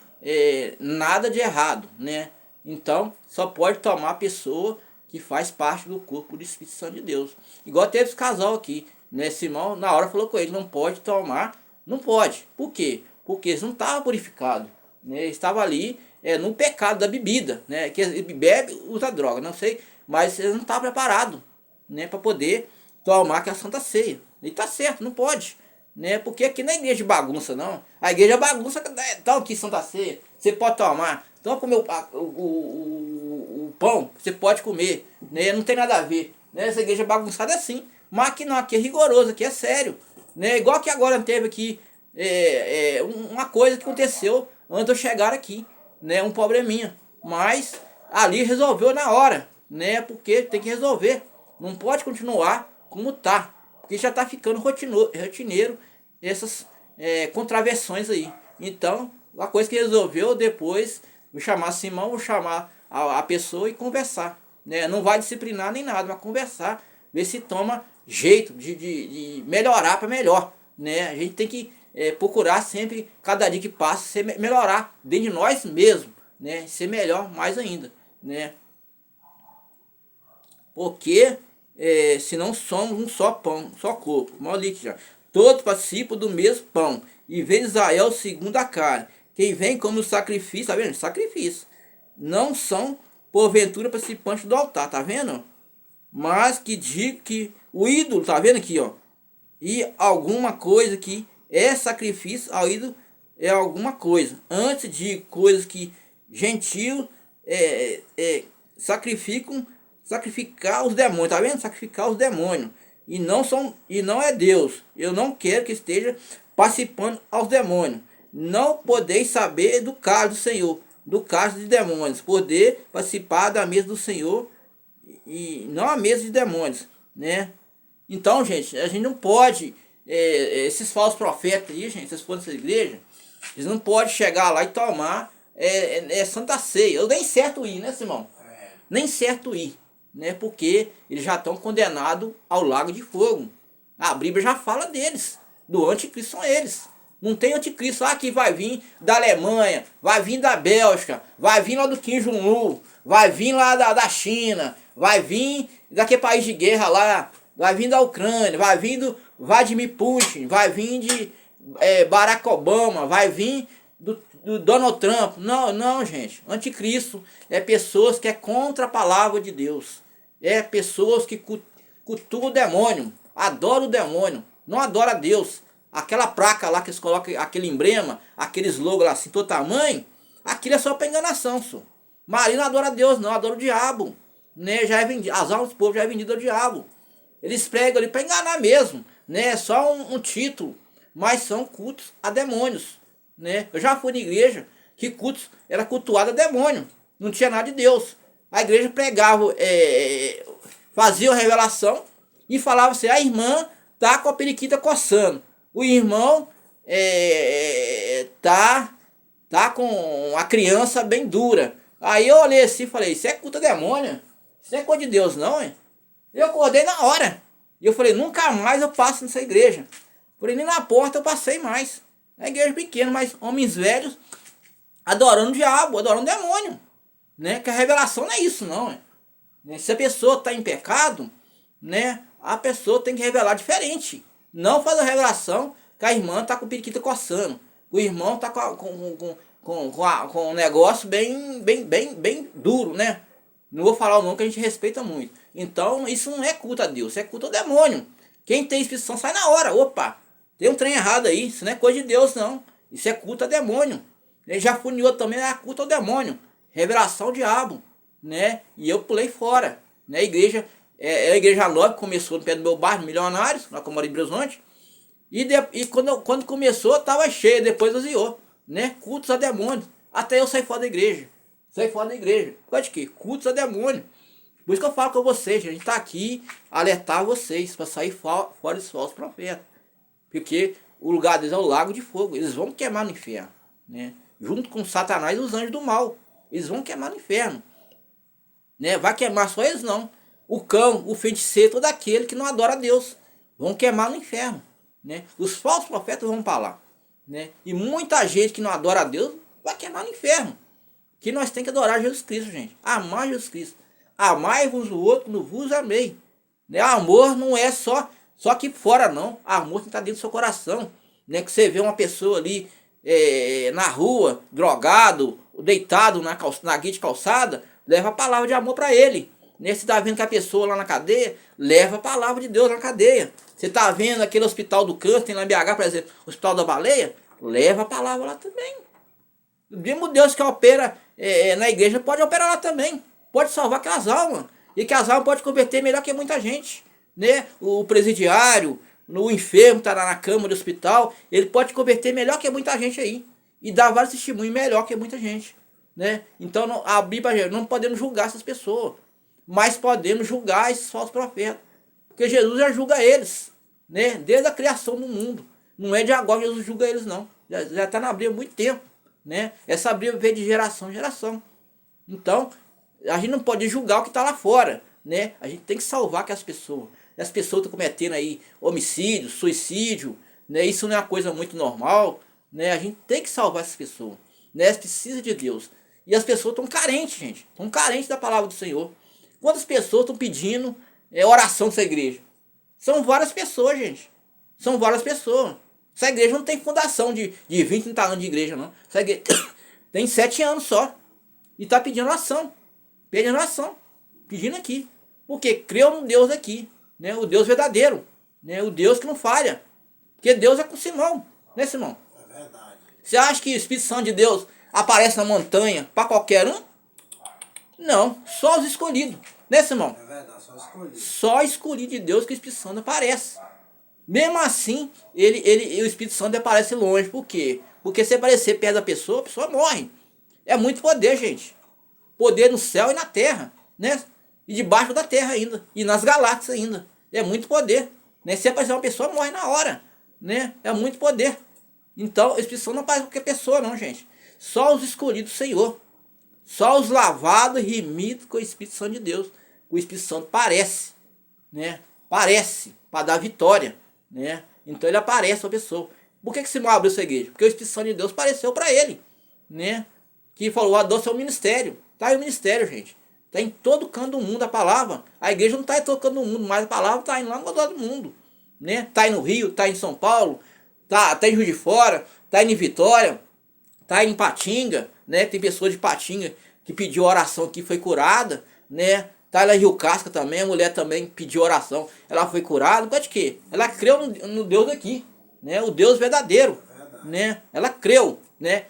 nada de errado, né? Então só pode tomar a pessoa que faz parte do corpo do Espírito Santo de Deus. Igual teve esse casal aqui, né? Simão na hora falou com ele, não pode tomar, não pode. Por quê? Porque eles não estavam purificados, né? Eles estavam ali no pecado da bebida, né? Que bebe, usa droga, não sei, mas eles não estavam preparados, né? Para poder tomar a Santa Ceia. E tá certo, não pode, né? Porque aqui não é igreja de bagunça, não. A igreja bagunça, tá aqui Santa Ceia, você pode tomar. Então comer o pão, você pode comer, né? Não tem nada a ver, né? Essa igreja bagunçada é assim. Mas aqui não, aqui é rigoroso, aqui é sério, né? Igual que agora teve aqui uma coisa que aconteceu antes de eu chegar aqui, né? Um probleminha, mas ali resolveu na hora, né? Porque tem que resolver, não pode continuar como tá, porque já tá ficando rotineiro essas contravenções aí. Então a coisa que resolveu depois, vou chamar Simão, vou chamar a pessoa e conversar, né? Não vai disciplinar nem nada, vai conversar, ver se toma jeito de melhorar para melhor, né? A gente tem que procurar sempre, cada dia que passa, melhorar dentro de nós mesmos, né? Ser melhor mais ainda, né? Porque se não somos um só pão, um só corpo, maldito já. Todos participam do mesmo pão, e vê Israel segundo a carne. Quem vem como sacrifício, tá vendo? Sacrifício. Não são, porventura, participantes do altar, tá vendo? Mas que digo que o ídolo, tá vendo aqui, ó? E alguma coisa que é sacrifício ao ídolo é alguma coisa. Antes de coisas que gentios sacrificar os demônios, tá vendo? Sacrificar os demônios. E não é Deus. Eu não quero que esteja participando aos demônios. Não podeis saber do caso do Senhor, do caso de demônios, poder participar da mesa do Senhor e não a mesa de demônios, né? Então, gente, a gente não pode, esses falsos profetas aí, gente, essas coisas dessa igreja, eles não podem chegar lá e tomar Santa Ceia. Eu nem certo ir, né, Simão? Nem certo ir, né? Porque eles já estão condenados ao lago de fogo. A Bíblia já fala deles, do anticristo são eles. Não tem anticristo que vai vir da Alemanha, vai vir da Bélgica, vai vir lá do Kim Jong-un, vai vir lá da China, vai vir daquele país de guerra lá, vai vir da Ucrânia, vai vir do Vladimir Putin, vai vir de Barack Obama, vai vir do Donald Trump. Não, gente. Anticristo é pessoas que é contra a palavra de Deus. É pessoas que cultuam o demônio, adoram o demônio, não adoram a Deus. Aquela placa lá que eles colocam, aquele emblema, aqueles logos lá assim, todo tamanho, aquilo é só para enganação, senhor. Maria não adora a Deus, não, adora o diabo. Né? Já é vendido, as almas do povo já é vendido ao diabo. Eles pregam ali para enganar mesmo, né? É só um título, mas são cultos a demônios, né? Eu já fui na igreja que cultos era cultuado a demônio, não tinha nada de Deus. A igreja pregava, fazia a revelação e falava assim: a irmã tá com a periquita coçando, o irmão tá com a criança bem dura. Aí eu olhei assim e falei: isso é culto a demônio, isso não é coisa de Deus não, hein? Eu acordei na hora. E eu falei: nunca mais eu passo nessa igreja. Porém, nem na porta eu passei mais. É igreja pequena, mas homens velhos adorando o diabo, adorando o demônio. Né? Que a revelação não é isso, não. Né? Se a pessoa está em pecado, né, a pessoa tem que revelar diferente. Não fazer a revelação que a irmã está com o periquito coçando. O irmão está com um negócio bem duro, né? Não vou falar o nome que a gente respeita muito. Então, isso não é culto a Deus, isso é culto ao demônio. Quem tem Espírito Santo sai na hora. Opa, tem um trem errado aí, isso não é coisa de Deus, não. Isso é culto a demônio. Ele já funiu também, é culto ao demônio. Revelação ao diabo, né? E eu pulei fora. Né? A igreja, a igreja nova começou no pé do meu bairro, Milionários, lá que eu moro em Belo Horizonte. E quando começou, estava cheio, depois esvaziou, né? Cultos a demônios. Até eu saí fora da igreja. Saí fora da igreja. Por causa de quê? Cultos a demônios. Por isso que eu falo com vocês, gente. A gente está aqui alertar vocês para sair fora dos falsos profetas. Porque o lugar deles é o lago de fogo. Eles vão queimar no inferno, né? Junto com Satanás e os anjos do mal. Eles vão queimar no inferno, né? Vai queimar só eles não. O cão, o feiticeiro, todo aquele que não adora a Deus. Vão queimar no inferno, né? Os falsos profetas vão para lá, né? E muita gente que não adora a Deus vai queimar no inferno. Que nós temos que adorar Jesus Cristo, gente. Amar Jesus Cristo. Amai-vos o outro, no vos amei. Né? Amor não é só aqui fora, não. Amor tem que estar dentro do seu coração. Né? Que você vê uma pessoa ali na rua, drogado, deitado na guia de calçada, leva a palavra de amor para ele. Né? Você está vendo que a pessoa lá na cadeia, leva a palavra de Deus na cadeia. Você está vendo aquele hospital do câncer, tem lá em BH, por exemplo, hospital da baleia, leva a palavra lá também. O mesmo Deus que opera na igreja pode operar lá também. Pode salvar aquelas almas. E que as almas podem converter melhor que muita gente. Né? O presidiário, o enfermo que está lá na cama do hospital, ele pode converter melhor que muita gente aí. E dar vários testemunhos melhor que muita gente. Né? Então a Bíblia, não podemos julgar essas pessoas. Mas podemos julgar esses falsos profetas. Porque Jesus já julga eles. Né? Desde a criação do mundo. Não é de agora que Jesus julga eles não. Já está na Bíblia há muito tempo. Né? Essa Bíblia veio de geração em geração. Então, a gente não pode julgar o que está lá fora. Né? A gente tem que salvar aquelas pessoas. As pessoas estão cometendo aí homicídio, suicídio. Né? Isso não é uma coisa muito normal. Né? A gente tem que salvar essas pessoas. Né? Elas precisam de Deus. E as pessoas estão carentes, gente. Estão carentes da palavra do Senhor. Quantas pessoas estão pedindo oração nessa igreja? São várias pessoas, gente. São várias pessoas. Essa igreja não tem fundação de 20, 30 anos de igreja, não. Essa igreja tem 7 anos só. E está pedindo oração. Pedindo oração. Pedindo aqui. Porque creu no Deus aqui. Né? O Deus verdadeiro. Né? O Deus que não falha. Porque Deus é com Simão. Né, Simão? É verdade. Você acha que o Espírito Santo de Deus aparece na montanha para qualquer um? Não. Só os escolhidos. Né, Simão? É verdade, só escolhido. Só escolhido de Deus que o Espírito Santo aparece. Mesmo assim, o Espírito Santo aparece longe. Por quê? Porque se aparecer perto da pessoa, a pessoa morre. É muito poder, gente. Poder no céu e na terra. Né? E debaixo da terra ainda. E nas galáxias ainda. É muito poder. Né? Se aparecer uma pessoa, morre na hora. Né? É muito poder. Então, o Espírito Santo não aparece qualquer pessoa, não, gente. Só os escolhidos do Senhor. Só os lavados e remidos com o Espírito Santo de Deus. O Espírito Santo parece. Né? Parece. Para dar vitória. Né? Então ele aparece para a pessoa. Por que Simão abriu essa igreja? Porque o Espírito Santo de Deus apareceu para ele. Né? Que falou, a doce é o ministério. Está aí o ministério, gente. Está em todo canto do mundo a palavra. A igreja não está em todo canto do mundo, mas a palavra está indo lá no outro mundo. Né? Está aí no Rio, está em São Paulo, está em Juiz de Fora, está em Vitória, está em Patinga. Né? Tem pessoas de Patinga que pediu oração aqui, foi curada. Né? Tá lá em Rio Casca também, a mulher também pediu oração, ela foi curada. Por causa de quê? Ela creu no Deus aqui, né? O Deus verdadeiro, né? Ela creu, né?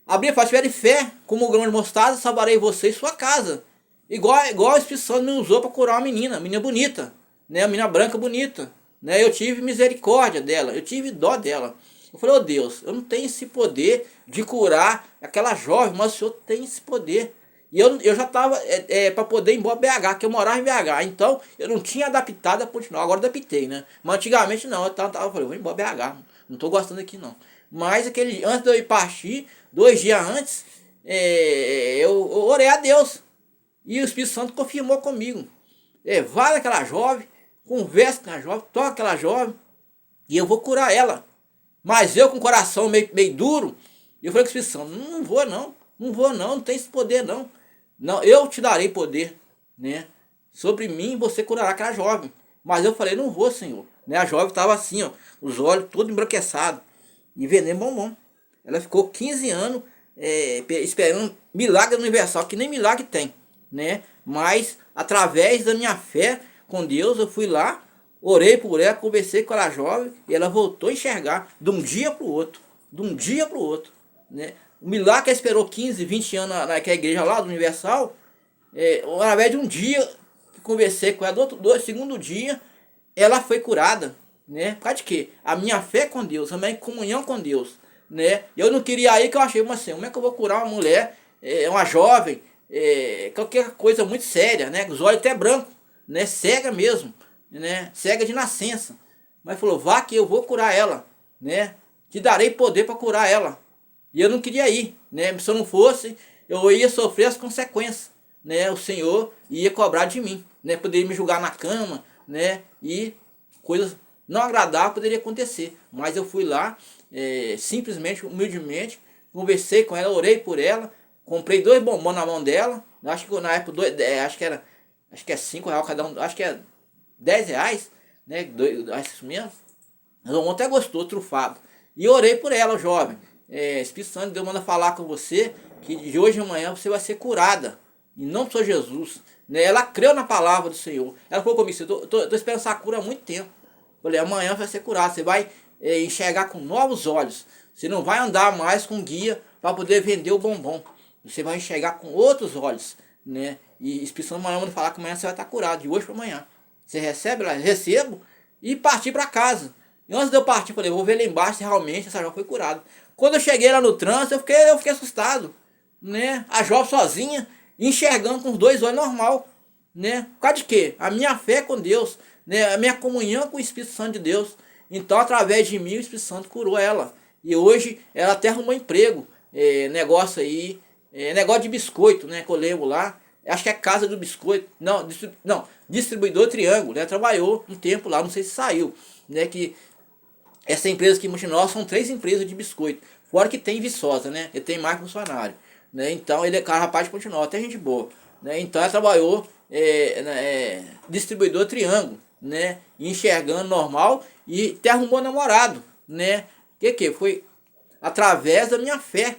A Bíblia fala, se tiverem fé, como o grão de mostarda, salvarei você e sua casa. Igual o Espírito Santo me usou para curar uma menina bonita, né? Uma menina branca bonita, né? Eu tive misericórdia dela, eu tive dó dela. Eu falei, Deus, eu não tenho esse poder de curar aquela jovem, mas o Senhor tem esse poder. E eu já estava para poder ir embora BH, que eu morava em BH. Então, eu não tinha adaptado a continuar. Agora adaptei, né? Mas antigamente não. Eu falei, vou embora BH. Não estou gostando aqui, não. Mas antes de eu ir partir, 2 dias antes, eu orei a Deus. E o Espírito Santo confirmou comigo. Vai naquela jovem, conversa com a jovem, toca aquela jovem, e eu vou curar ela. Mas eu com o coração meio duro, eu falei com o Espírito Santo, não vou não. Não vou não tem esse poder não. Não, eu te darei poder, né? Sobre mim você curará aquela jovem. Mas eu falei, não vou, Senhor. Né? A jovem estava assim, ó, os olhos todos embranqueçados. E veneno bombom. Ela ficou 15 anos esperando milagre universal, que nem milagre tem. Né? Mas, através da minha fé com Deus, eu fui lá, orei por ela, conversei com a jovem, e ela voltou a enxergar de um dia para o outro. De um dia para o outro. Né? O milagre que ela esperou 15, 20 anos naquela igreja lá do Universal, através de um dia que conversei com ela, do segundo dia, ela foi curada. né? Por causa de quê? A minha fé com Deus, a minha comunhão com Deus, né? Eu não queria ir, que eu achei, mas assim, como é que eu vou curar uma mulher, uma jovem, qualquer coisa muito séria, né? Os olhos até brancos, né? Cega mesmo, né? Cega de nascença. Mas falou, vá que eu vou curar ela, né? Te darei poder para curar ela. E eu não queria ir, né? Se eu não fosse, eu ia sofrer as consequências, né? O Senhor ia cobrar de mim, né? Poderia me julgar na cama, né? E coisas não agradáveis poderiam acontecer. Mas eu fui lá, simplesmente, humildemente, conversei com ela, orei por ela, comprei 2 bombons na mão dela. Acho que na época, acho que é R$5 cada um, acho que é R$10, né? Acho mesmo. O bombom até gostou, trufado. E orei por ela, jovem. Espírito Santo, Deus manda falar com você que de hoje em amanhã você vai ser curada. E não só Jesus, né? Ela creu na palavra do Senhor. Ela falou comigo, eu tô esperando essa cura há muito tempo. Falei, amanhã vai ser curado. Você vai enxergar com novos olhos. Você não vai andar mais com guia para poder vender o bombom. Você vai enxergar com outros olhos, né? E Espírito Santo amanhã manda falar que amanhã você vai estar curado, de hoje para amanhã. Você recebe? Recebo. E parti para casa. E antes de eu partir, falei, vou ver lá embaixo se realmente essa jovem foi curada. Quando eu cheguei lá no trânsito, eu fiquei assustado, né? A jovem sozinha, enxergando com os 2 olhos normal, né? Por causa de quê? A minha fé com Deus, né? A minha comunhão com o Espírito Santo de Deus. Então, através de mim, o Espírito Santo curou ela. E hoje, ela até arrumou emprego, negócio aí, negócio de biscoito, né? Que eu lembro lá. Acho que é Casa do Biscoito. Não, Distribuidor Triângulo, né? Trabalhou um tempo lá, não sei se saiu, né? Que essa empresa aqui em Montinópolis são 3 empresas de biscoito. Fora que tem Viçosa, né? Ele tem mais funcionário, né? Então ele é rapaz de Montinópolis, até gente boa, né? Então ela trabalhou distribuidor Triângulo, né? Enxergando normal e até arrumou namorado, né? Que foi através da minha fé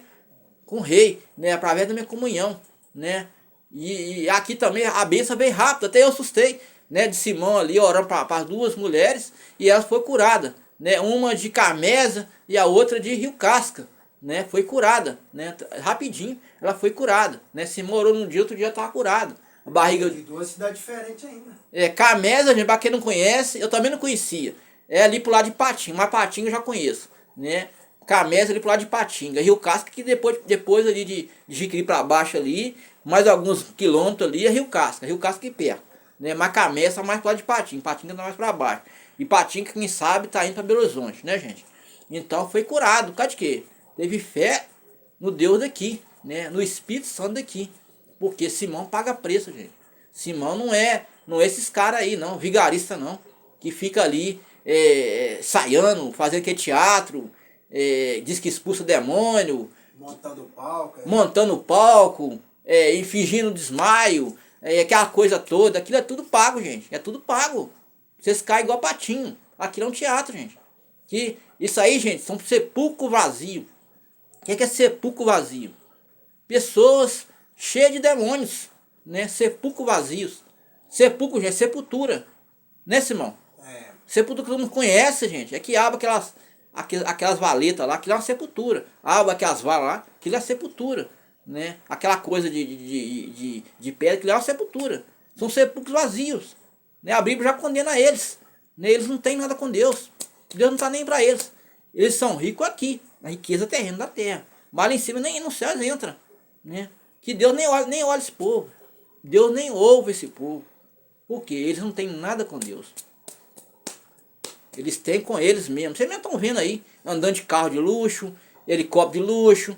com o rei, né? Através da minha comunhão, né? E aqui também a bênção veio rápido, até eu assustei, né? De Simão ali orando para as 2 mulheres e elas foram curadas, né? Uma de Carmesa e a outra de Rio Casca, né? Foi curada, né? Rapidinho ela foi curada, né? Simão orou num dia, outro dia estava curado. A barriga de 2 cidades diferentes ainda. Carmesa, gente, para quem não conhece, eu também não conhecia. É ali pro lado de Patinga, mas Patinga eu já conheço, né? Carmesa ali pro lado de Patinga, Rio Casca que depois ali de Jiquiri para baixo ali, mais alguns quilômetros ali é Rio Casca que perto, né? Mas Carmesa mais pro lado de Patinga, Patinga tá mais para baixo. E Patinga, quem sabe, tá indo para Belo Horizonte, né, gente? Então foi curado, por causa de quê? Teve fé no Deus daqui, né? No Espírito Santo daqui. Porque Simão paga preço, gente. Simão não é esses caras aí, não, vigarista não, que fica ali saiando, fazendo aquele teatro, diz que expulsa demônio, montando o palco, e fingindo desmaio, aquela coisa toda. Aquilo é tudo pago, gente, é tudo pago. Vocês caem igual patinho. Aquilo é um teatro, gente. Que isso aí, gente, são sepulcro vazio. O que é sepulcro vazio? Pessoas cheias de demônios, né? Sepulcro vazios. Sepulcro, gente, é sepultura, né, Simão? Sepultura que todo mundo conhece, gente. É que abre aquelas valetas lá, aquilo é uma sepultura. Abre aquelas valas lá, aquilo é sepultura, né? Aquela coisa de pedra, aquilo é uma sepultura. São sepulcros vazios, né? A Bíblia já condena eles, né? Eles não têm nada com Deus. Deus não está nem para eles. Eles são ricos aqui, na riqueza terrena da terra. Mas lá em cima nem no céu eles entram, né? Que Deus nem olha esse povo. Deus nem ouve esse povo. Por quê? Eles não têm nada com Deus. Eles têm com eles mesmos. Vocês mesmo estão vendo aí, andando de carro de luxo, helicóptero de luxo,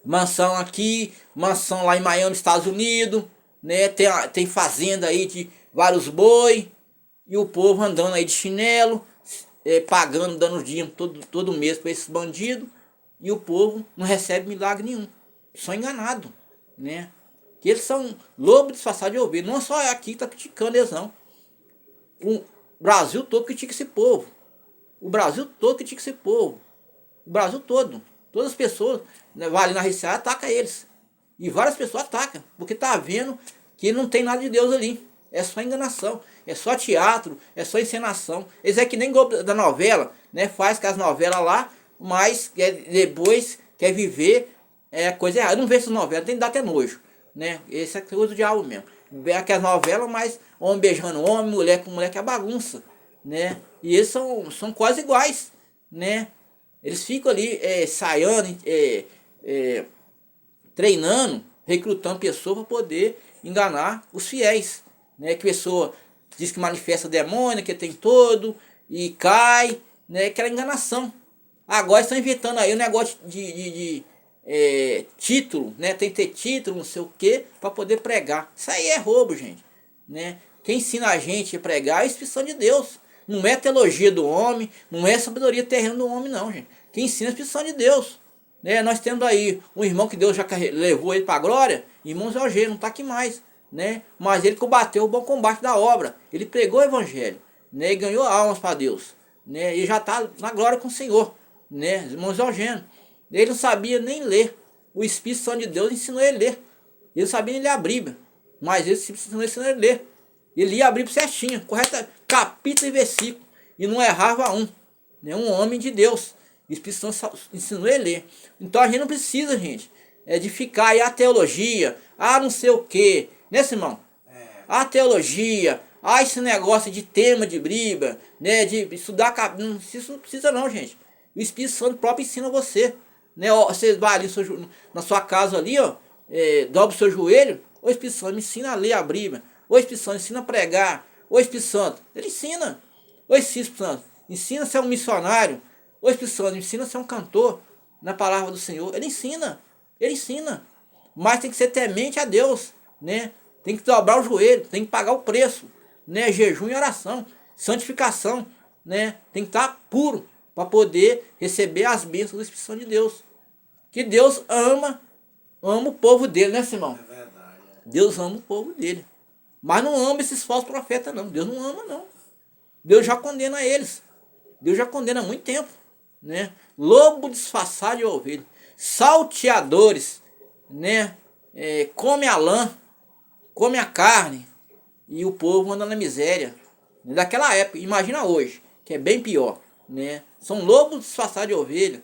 mansão aqui, mansão lá em Miami, Estados Unidos, né? Tem fazenda aí de vários boi, e o povo andando aí de chinelo, pagando, dando dinheiro todo mês para esses bandidos, e o povo não recebe milagre nenhum. São enganados, né? Que eles são lobo disfarçado de ovelha. Não só aqui que está criticando eles, não. O Brasil todo critica esse povo. O Brasil todo critica esse povo. O Brasil todo. Todas as pessoas, né, vai ali na receita, ataca eles. E várias pessoas atacam, porque tá vendo que não tem nada de Deus ali. É só enganação, é só teatro, é só encenação. Eles é que nem Globo da novela, né? Faz com as novelas lá, mas depois quer viver coisa errada. Eu não vejo essas novelas, tem que dar até nojo, né? Esse é coisa do diabo mesmo. Vê aquelas novelas, mas homem beijando homem, mulher com mulher, que é bagunça. né? E eles são quase iguais, né? Eles ficam ali ensaiando, treinando, recrutando pessoas para poder enganar os fiéis, né? Que pessoa diz que manifesta demônio, que tem todo e cai, né? Aquela enganação. Agora estão inventando aí o negócio de título, né? Tem que ter título, não sei o que, para poder pregar. Isso aí é roubo, gente, né? Quem ensina a gente a pregar é a Espírito de Deus. Não é teologia do homem, não é sabedoria terrena do homem, não, gente. Quem ensina é a Espírito de Deus. Né? Nós temos aí um irmão que Deus já levou ele para a glória, irmão Zé Eugênio, não está aqui mais, né? Mas ele combateu o bom combate da obra, ele pregou o evangelho, né? E ganhou almas para Deus, né? E já está na glória com o Senhor, né? Irmão Zé Eugênio, ele não sabia nem ler, o Espírito Santo de Deus ensinou ele a ler, ele sabia nem ler a Bíblia, mas ele ensinou ele a ler, ele lia a Bíblia certinho, correta, capítulo e versículo, e não errava um, né? Um homem de Deus. O Espírito Santo ensinou ele a ler. Então a gente não precisa, gente, de ficar aí a teologia, não sei o que, né, Simão? A teologia, esse negócio de tema de Bíblia, né, de estudar, isso não precisa não, gente. O Espírito Santo próprio ensina você, né? Você vai ali na sua casa ali, ó, dobra o seu joelho, o Espírito Santo me ensina a ler a Bíblia, o Espírito Santo ensina a pregar, o Espírito Santo, ele ensina, o Espírito Santo ensina a ser um missionário, o Espírito Santo ensina a ser um cantor na palavra do Senhor. Ele ensina. Mas tem que ser temente a Deus, né? Tem que dobrar o joelho, tem que pagar o preço, né? Jejum e oração, santificação, né? Tem que estar puro para poder receber as bênçãos do Espírito Santo de Deus. Que Deus ama o povo dele, né, Simão? É verdade. Deus ama o povo dele. Mas não ama esses falsos profetas, não. Deus não ama, não. Deus já condena eles. Deus já condena há muito tempo, né? Lobo disfarçado de ovelha, salteadores, né? Come a lã, come a carne, e o povo anda na miséria. Daquela época, imagina hoje, que é bem pior, né? São lobos disfarçados de ovelha,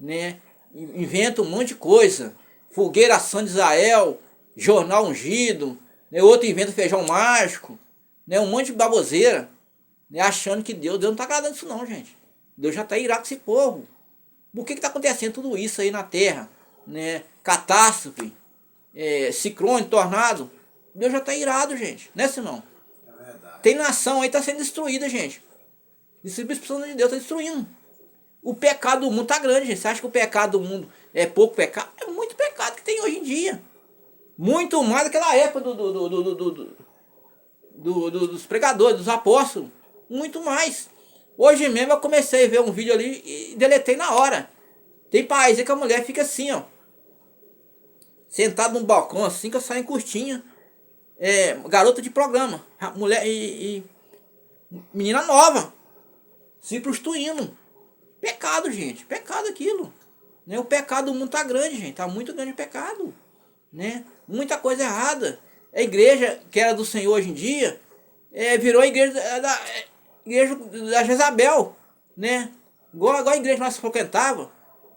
né? Inventam um monte de coisa, fogueira Sã de Israel, jornal ungido, né? Outro inventa feijão mágico, né? Um monte de baboseira, né? Achando que Deus não está agradando isso não, gente. Deus já está irado com esse povo. Por que está acontecendo tudo isso aí na terra? Né? Catástrofe, ciclone, tornado. Deus já está irado, gente. Né, Simão? É verdade. Tem nação aí que está sendo destruída, gente. E o Espírito Santo de Deus está destruindo. O pecado do mundo está grande, gente. Você acha que o pecado do mundo é pouco pecado? É muito pecado que tem hoje em dia. Muito mais daquela época dos pregadores, dos apóstolos. Muito mais. Hoje mesmo eu comecei a ver um vídeo ali e deletei na hora. Tem país aí que a mulher fica assim, ó. Sentada num balcão assim, que eu saio em curtinha. Garota de programa. Mulher e menina nova. Se prostituindo. Pecado, gente. Pecado aquilo. Né? O pecado do mundo tá grande, gente. Tá muito grande o pecado. Né? Muita coisa errada. A igreja que era do Senhor hoje em dia virou a igreja da Jezabel, né? Igual a igreja que nós frequentava,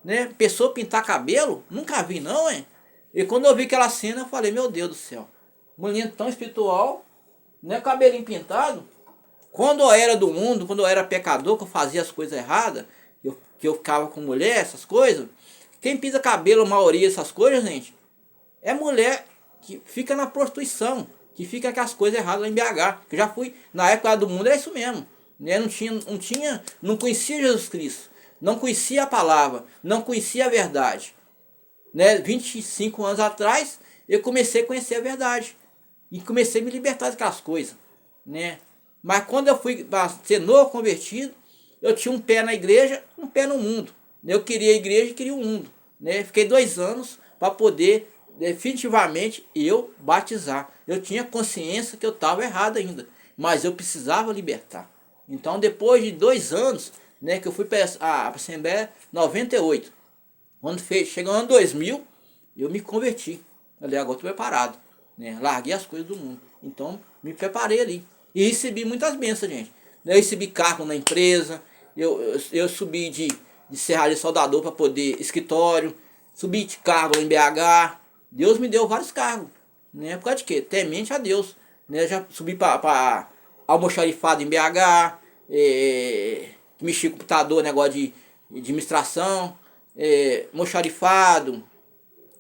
né? Pessoa pintar cabelo, nunca vi não, hein? E quando eu vi aquela cena, eu falei, meu Deus do céu, mulher tão espiritual, né? Cabelinho pintado. Quando eu era do mundo, quando eu era pecador, que eu fazia as coisas erradas, que eu ficava com mulher, essas coisas, quem pinta cabelo, a maioria dessas coisas, gente, é mulher que fica na prostituição, que fica com as coisas erradas lá em BH. Que eu já fui, na época do mundo era isso mesmo. Né? Não conhecia Jesus Cristo, não conhecia a palavra, não conhecia a verdade. Né? 25 anos atrás, eu comecei a conhecer a verdade. E comecei a me libertar daquelas coisas. Né? Mas quando eu fui ser novo convertido, eu tinha um pé na igreja, um pé no mundo. Eu queria a igreja e queria o mundo. Né? Fiquei 2 anos para poder definitivamente eu batizar. Eu tinha consciência que eu estava errado ainda, mas eu precisava libertar. Então depois de 2 anos, né, que eu fui para a Assembleia 98, quando chegou o ano 2000, eu me converti. Ali agora estou preparado, né? Larguei as coisas do mundo. Então me preparei ali. E recebi muitas bênçãos, gente. Eu recebi cargo na empresa, eu subi de serralheiro soldador para poder escritório, subi de cargo lá em BH. Deus me deu vários cargos, né? Por causa de quê? Temente a Deus, né? Eu já subi para almoxarifado em BH, mexer com computador, negócio de administração, moxarifado,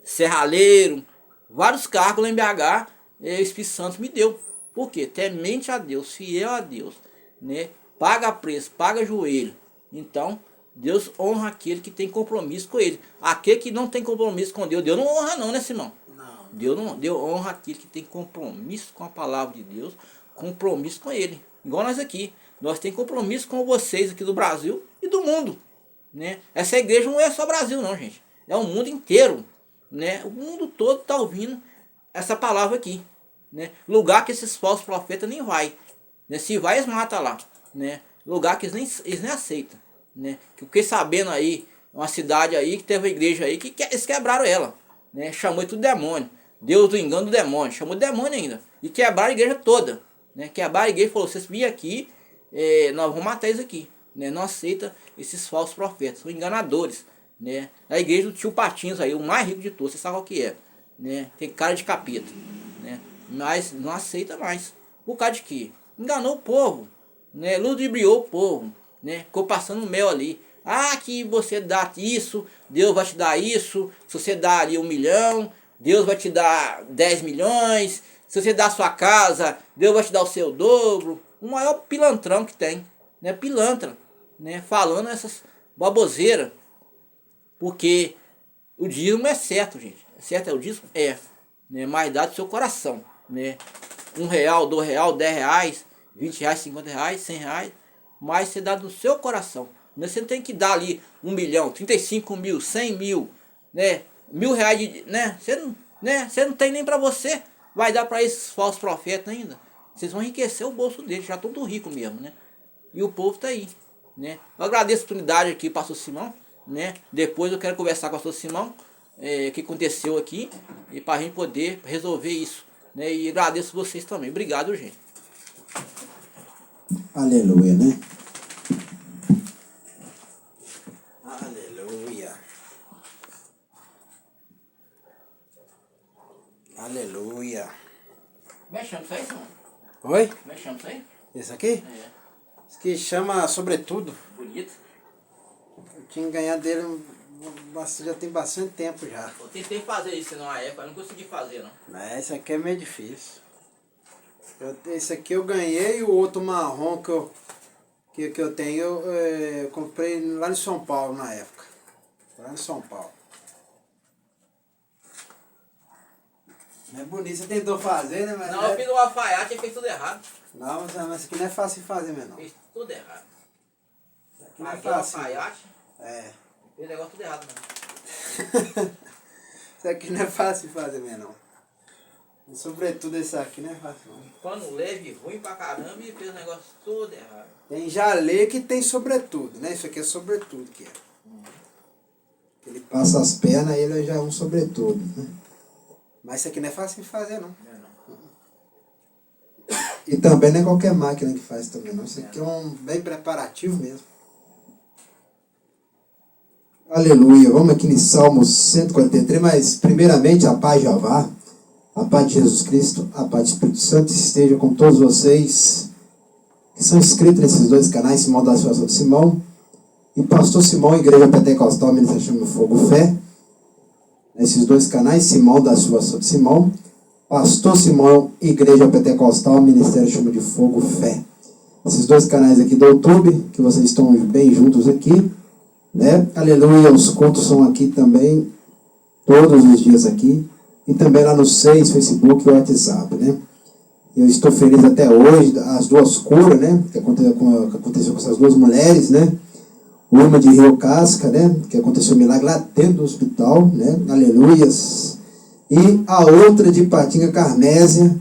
serralheiro, vários cargos lá em BH, o Espírito Santo me deu. Por quê? Temente a Deus, fiel a Deus, né? Paga preço, paga joelho. Então, Deus honra aquele que tem compromisso com ele. Aquele que não tem compromisso com Deus, Deus não honra não, né, Simão? Não. Deus honra aquele que tem compromisso com a palavra de Deus, compromisso com ele. Igual nós aqui. Nós temos compromisso com vocês aqui do Brasil e do mundo, né? Essa igreja não é só Brasil não, gente. É o mundo inteiro, né? O mundo todo está ouvindo essa palavra aqui, né? Lugar que esses falsos profetas nem vai, né? Se vai, eles matam lá, né? Lugar que eles nem aceitam, né? Que eu fiquei sabendo aí, uma cidade aí que teve uma igreja aí que eles quebraram ela, né? Chamou de tudo demônio. Deus do engano do demônio, chamou de demônio ainda. E quebraram a igreja toda, né? Quebraram a igreja e falou: vocês virem aqui, nós vamos matar eles aqui, né? Não aceita esses falsos profetas, são enganadores, né? A igreja do tio Patinhos aí, o mais rico de todos, você sabe qual que é, né? Tem cara de capeta, né? Mas não aceita mais. Por causa de quê? Enganou o povo, né? Ludibriou o povo, né? Ficou passando mel ali. Ah, que você dá isso, Deus vai te dar isso. Se você dá ali 1 milhão, Deus vai te dar 10 milhões. Se você dá a sua casa, Deus vai te dar o seu dobro. O maior pilantrão que tem, né? Pilantra, né? Falando essas baboseiras. Porque o dízimo é certo, gente. Certo é o dízimo? É. Né? Mas dá do seu coração, né? R$1, R$2, R$10, R$20, R$50, R$100. Mas você dá do seu coração. Você não tem que dar ali 1 milhão, 35 mil, 100 mil, né? R$1.000, né? Você não tem nem para você. Vai dar para esses falsos profetas ainda. Vocês vão enriquecer o bolso deles, já estão tudo rico mesmo, né? E o povo está aí, né? Eu agradeço a oportunidade aqui, pastor Simão, né? Depois eu quero conversar com o pastor Simão, o que aconteceu aqui, e para a gente poder resolver isso, né? E agradeço vocês também. Obrigado, gente. Aleluia, né? Aleluia. Aleluia. Como é que chama isso aí, Simão? Oi? Como é que chama isso aí? Esse aqui? Esse aqui chama Sobretudo. Bonito. Eu tinha que ganhar dele já tem bastante tempo já. Eu tentei fazer isso numa época, não consegui fazer, não. Mas esse aqui é meio difícil. Esse aqui eu ganhei, e o outro marrom que eu tenho, eu comprei lá em São Paulo na época. Lá em São Paulo. Não é bonito, você tentou fazer, né? Mas Não, eu fiz um alfaiate e fez tudo errado. Não, mas isso aqui não é fácil de fazer mesmo, não. Fez tudo errado. Isso aqui não é Aqui fácil. alfaiate, É. fez o negócio tudo errado, não. Isso aqui não é fácil de fazer mesmo, não. Sobretudo esse aqui não é fácil, não. Pano leve, ruim pra caramba e fez o negócio tudo errado. Tem jalê que tem sobretudo, né? Isso aqui é sobretudo que é. Ele Passa as pernas e ele já é um sobretudo, né? Mas isso aqui não é fácil de fazer, não. Não é não. E também não é qualquer máquina que faz também, não. Isso aqui é um bem preparativo mesmo. Aleluia. Vamos aqui em Salmos 143, mas primeiramente a paz de Jeová, a paz de Jesus Cristo, a paz do Espírito Santo esteja com todos vocês que são inscritos nesses dois canais, Simão da Associação de Simão e Pastor Simão, Igreja Pentecostal, Ministério Chama Fogo Fé. Nesses dois canais, Simão da Associação de Simão, Pastor Simão, Igreja Pentecostal, Ministério Chama de Fogo Fé. Esses dois canais aqui do YouTube, que vocês estão bem juntos aqui, né? Aleluia, os cultos são aqui também, todos os dias aqui, e também lá no Facebook e WhatsApp, né? Eu estou feliz até hoje, as duas curas, né? Que aconteceu com essas duas mulheres, né? Uma de Rio Casca, né? Que aconteceu um milagre lá dentro do hospital, né? Aleluias. E a outra de Patinga Carmésia,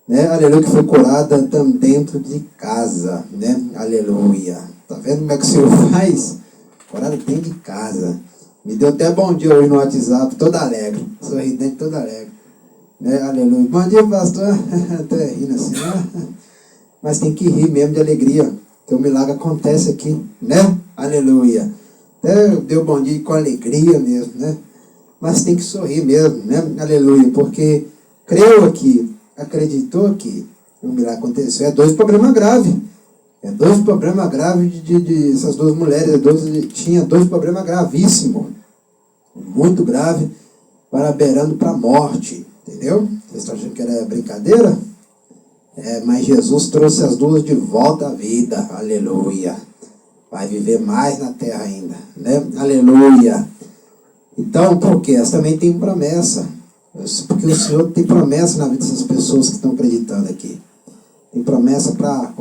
né? Aleluia, que foi curada também dentro de casa, né? Aleluia. Tá vendo como é que o Senhor faz? Curada dentro de casa. Me deu até bom dia hoje no WhatsApp, todo alegre. Sorridente, todo alegre. Né? Aleluia. Bom dia, pastor. Até rindo assim, né? Mas tem que rir mesmo de alegria. Que o milagre acontece aqui, né? Aleluia. Até deu bom dia com alegria mesmo, né? Mas tem que sorrir mesmo, né? Aleluia. Porque creu aqui, acreditou que o milagre aconteceu. É 2 problemas graves. Dois problemas graves de essas duas mulheres. Tinha dois problemas gravíssimos. Muito grave, beirando para a morte. Entendeu? Vocês estão achando que era brincadeira? Mas Jesus trouxe as duas de volta à vida. Aleluia. Vai viver mais na terra ainda, né? Aleluia. Então, por quê? Elas também têm promessa. Porque o Senhor tem promessa na vida dessas pessoas que estão acreditando aqui. Tem promessa para,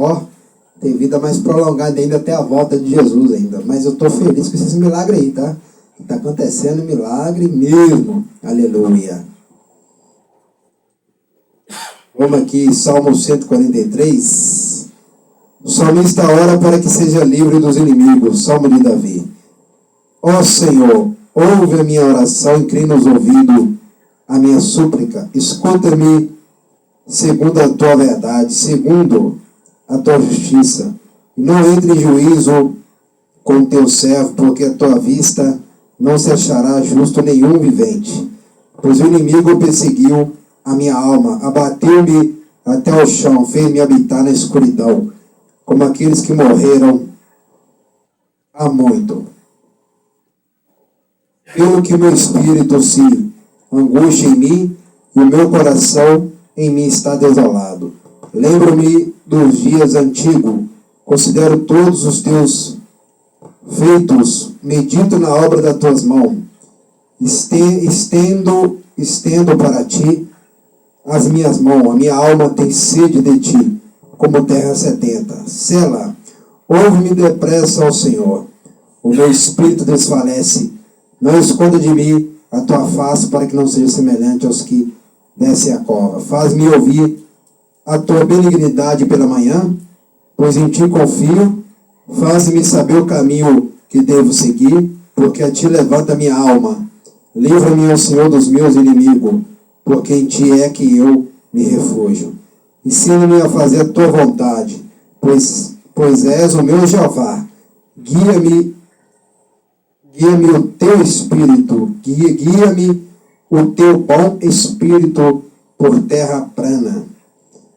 ter vida mais prolongada ainda até a volta de Jesus ainda. Mas eu estou feliz com esses milagres aí, tá? Está acontecendo milagre mesmo. Aleluia. Vamos aqui, Salmo 143. O salmista ora para que seja livre dos inimigos. Salmo de Davi. Ó Senhor, ouve a minha oração, inclina os ouvidos à minha súplica. Escuta-me segundo a tua verdade, segundo a tua justiça. E não entre em juízo com o teu servo, porque a tua vista não se achará justo nenhum vivente. Pois o inimigo perseguiu a minha alma, abateu-me até o chão, fez-me habitar na escuridão, como aqueles que morreram há muito. Pelo que o meu espírito se angustia em mim, e o meu coração em mim está desolado. Lembro-me dos dias antigos, considero todos os teus feitos, medito na obra das tuas mãos. Estendo para ti as minhas mãos, a minha alma tem sede de ti, como terra sedenta. Sela, ouve-me depressa ao Senhor. O meu espírito desfalece. Não esconda de mim a tua face, para que não seja semelhante aos que descem a cova. Faz-me ouvir a tua benignidade pela manhã, pois em ti confio. Faz-me saber o caminho que devo seguir, porque a ti levanta minha alma. Livra-me, ó Senhor, dos meus inimigos, porque em ti é que eu me refúgio. Ensina-me a fazer a tua vontade, pois és o meu Jeová. Guia-me o teu espírito, guia-me o teu bom espírito por terra plana.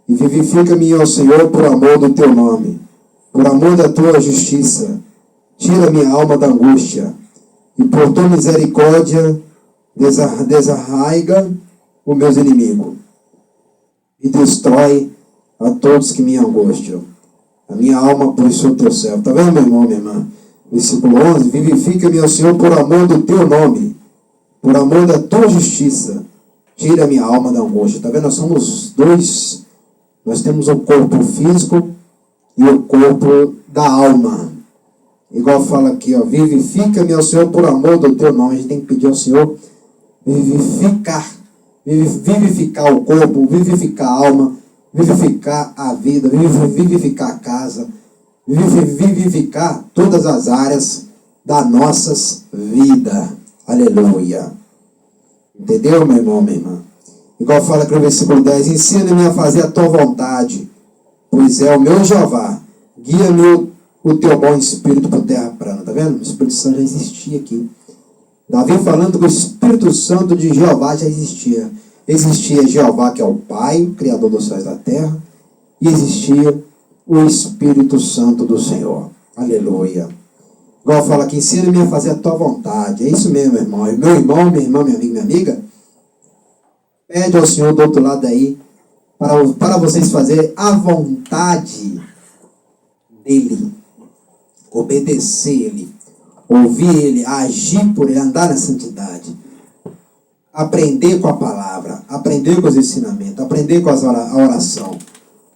E vivifica-me, ó Senhor, por amor do teu nome, por amor da tua justiça. Tira minha alma da angústia, e por tua misericórdia desarraiga os meus inimigos, e destrói a todos que me angustiam. A minha alma, pois sou teu servo. Está vendo, meu irmão, minha irmã? Versículo 11. Vivifica-me, ó Senhor, por amor do teu nome, por amor da tua justiça. Tira minha alma da angústia. Está vendo? Nós somos dois. Nós temos o corpo físico e o corpo da alma. Igual fala aqui, vivifica-me, ó Senhor, por amor do teu nome. A gente tem que pedir ao Senhor vivificar o corpo, vivificar a alma, vivificar a vida, vivificar a casa, vivificar todas as áreas das nossas vidas. Aleluia. Entendeu, meu irmão, minha irmã? Igual fala aqui no versículo 10, ensina-me a fazer a tua vontade, pois é o meu Jeová. Guia-me o teu bom espírito por terra plana. Tá vendo? O Espírito Santo já existia aqui. Davi falando que o Espírito Santo de Jeová já existia. Existia Jeová, que é o Pai, o Criador dos céus e da terra, e existia o Espírito Santo do Senhor. Aleluia. Igual fala aqui, ensina-me a fazer a tua vontade. É isso mesmo, meu irmão. Meu irmão, minha irmã, minha amiga, minha amiga, pede ao Senhor do outro lado aí, para vocês fazerem a vontade dEle, obedecer Ele, ouvir Ele, agir por Ele, andar na santidade, aprender com a palavra, aprender com os ensinamentos, aprender com a oração,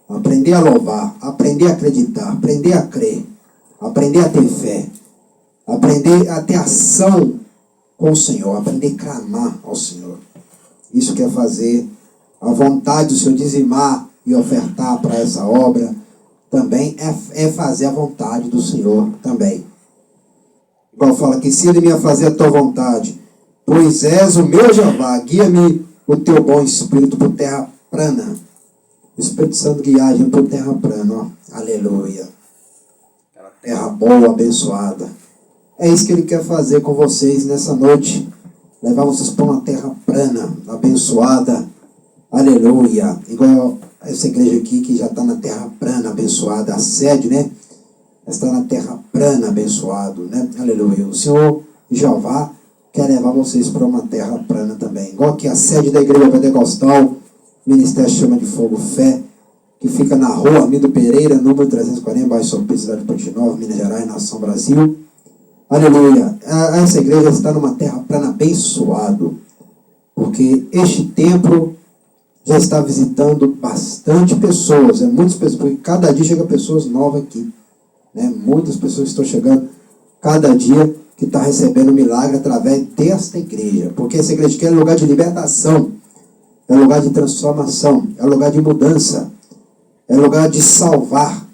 aprender a louvar, aprender a acreditar, aprender a crer, aprender a ter fé, aprender a ter ação com o Senhor, aprender a clamar ao Senhor. Isso quer fazer a vontade do Senhor, dizimar e ofertar para essa obra, também é fazer a vontade do Senhor também. Igual fala aqui, ensina-me a fazer a tua vontade, pois és o meu Jeová, guia-me o teu bom espírito por terra plana. O Espírito Santo guia a gente por terra plana, aleluia. Aquela terra boa, abençoada. É isso que Ele quer fazer com vocês nessa noite. Levar vocês para uma terra plana, abençoada, aleluia. Igual essa igreja aqui que já está na terra plana, abençoada, a sede, né? está na terra plana, abençoado, né? Aleluia. O Senhor Jeová quer levar vocês para uma terra plana também. Igual que a sede da Igreja Pentecostal, Ministério Chama de Fogo Fé, que fica na rua Amido Pereira, número 340, bairro São Pedro, cidade de Ponte Nova, Minas Gerais, nação Brasil. Aleluia. Essa igreja está numa terra plana, abençoado, porque este templo já está visitando bastante pessoas, muitas pessoas, porque cada dia chega pessoas novas aqui, né? Muitas pessoas estão chegando cada dia que está recebendo milagre através desta igreja, porque essa igreja aqui é lugar de libertação, é lugar de transformação, é lugar de mudança, é lugar de salvar,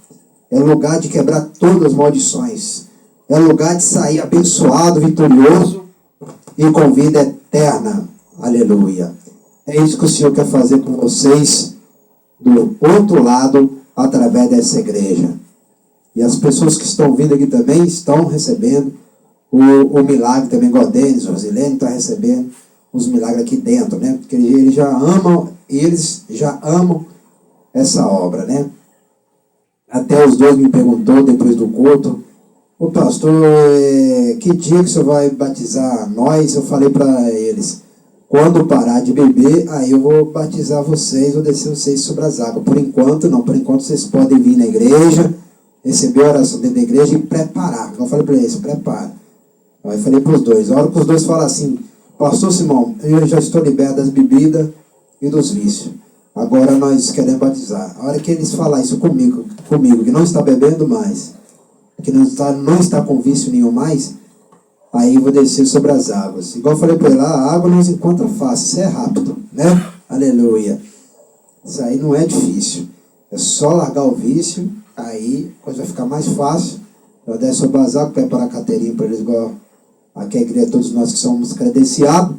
é lugar de quebrar todas as maldições, é lugar de sair abençoado, vitorioso e com vida eterna. Aleluia. É isso que o Senhor quer fazer com vocês do outro lado, através dessa igreja. E as pessoas que estão vindo aqui também estão recebendo o milagre também, igual Denis, Rosilene está recebendo os milagres aqui dentro, né? Porque eles já amam essa obra, né? Até os dois me perguntou depois do culto: ô pastor, que dia que o senhor vai batizar nós? Eu falei para eles: quando parar de beber, aí eu vou batizar vocês, vou descer vocês sobre as águas. Por enquanto não, por enquanto vocês podem vir na igreja, receber a oração dentro da igreja e preparar. Eu falei para eles: prepara. Aí eu falei para os dois, a hora que os dois falam assim: pastor Simão, eu já estou liberto das bebidas e dos vícios, agora nós queremos batizar. A hora que eles falar isso comigo, que não está bebendo mais, que não está com vício nenhum mais, aí eu vou descer sobre as águas. Igual eu falei para ele, a água não se encontra fácil, isso é rápido, né? Aleluia. Isso aí não é difícil, é só largar o vício, aí a coisa vai ficar mais fácil. Eu desço sobre as águas, preparar a carteirinha para eles, igual aqui a igreja, todos nós que somos credenciados,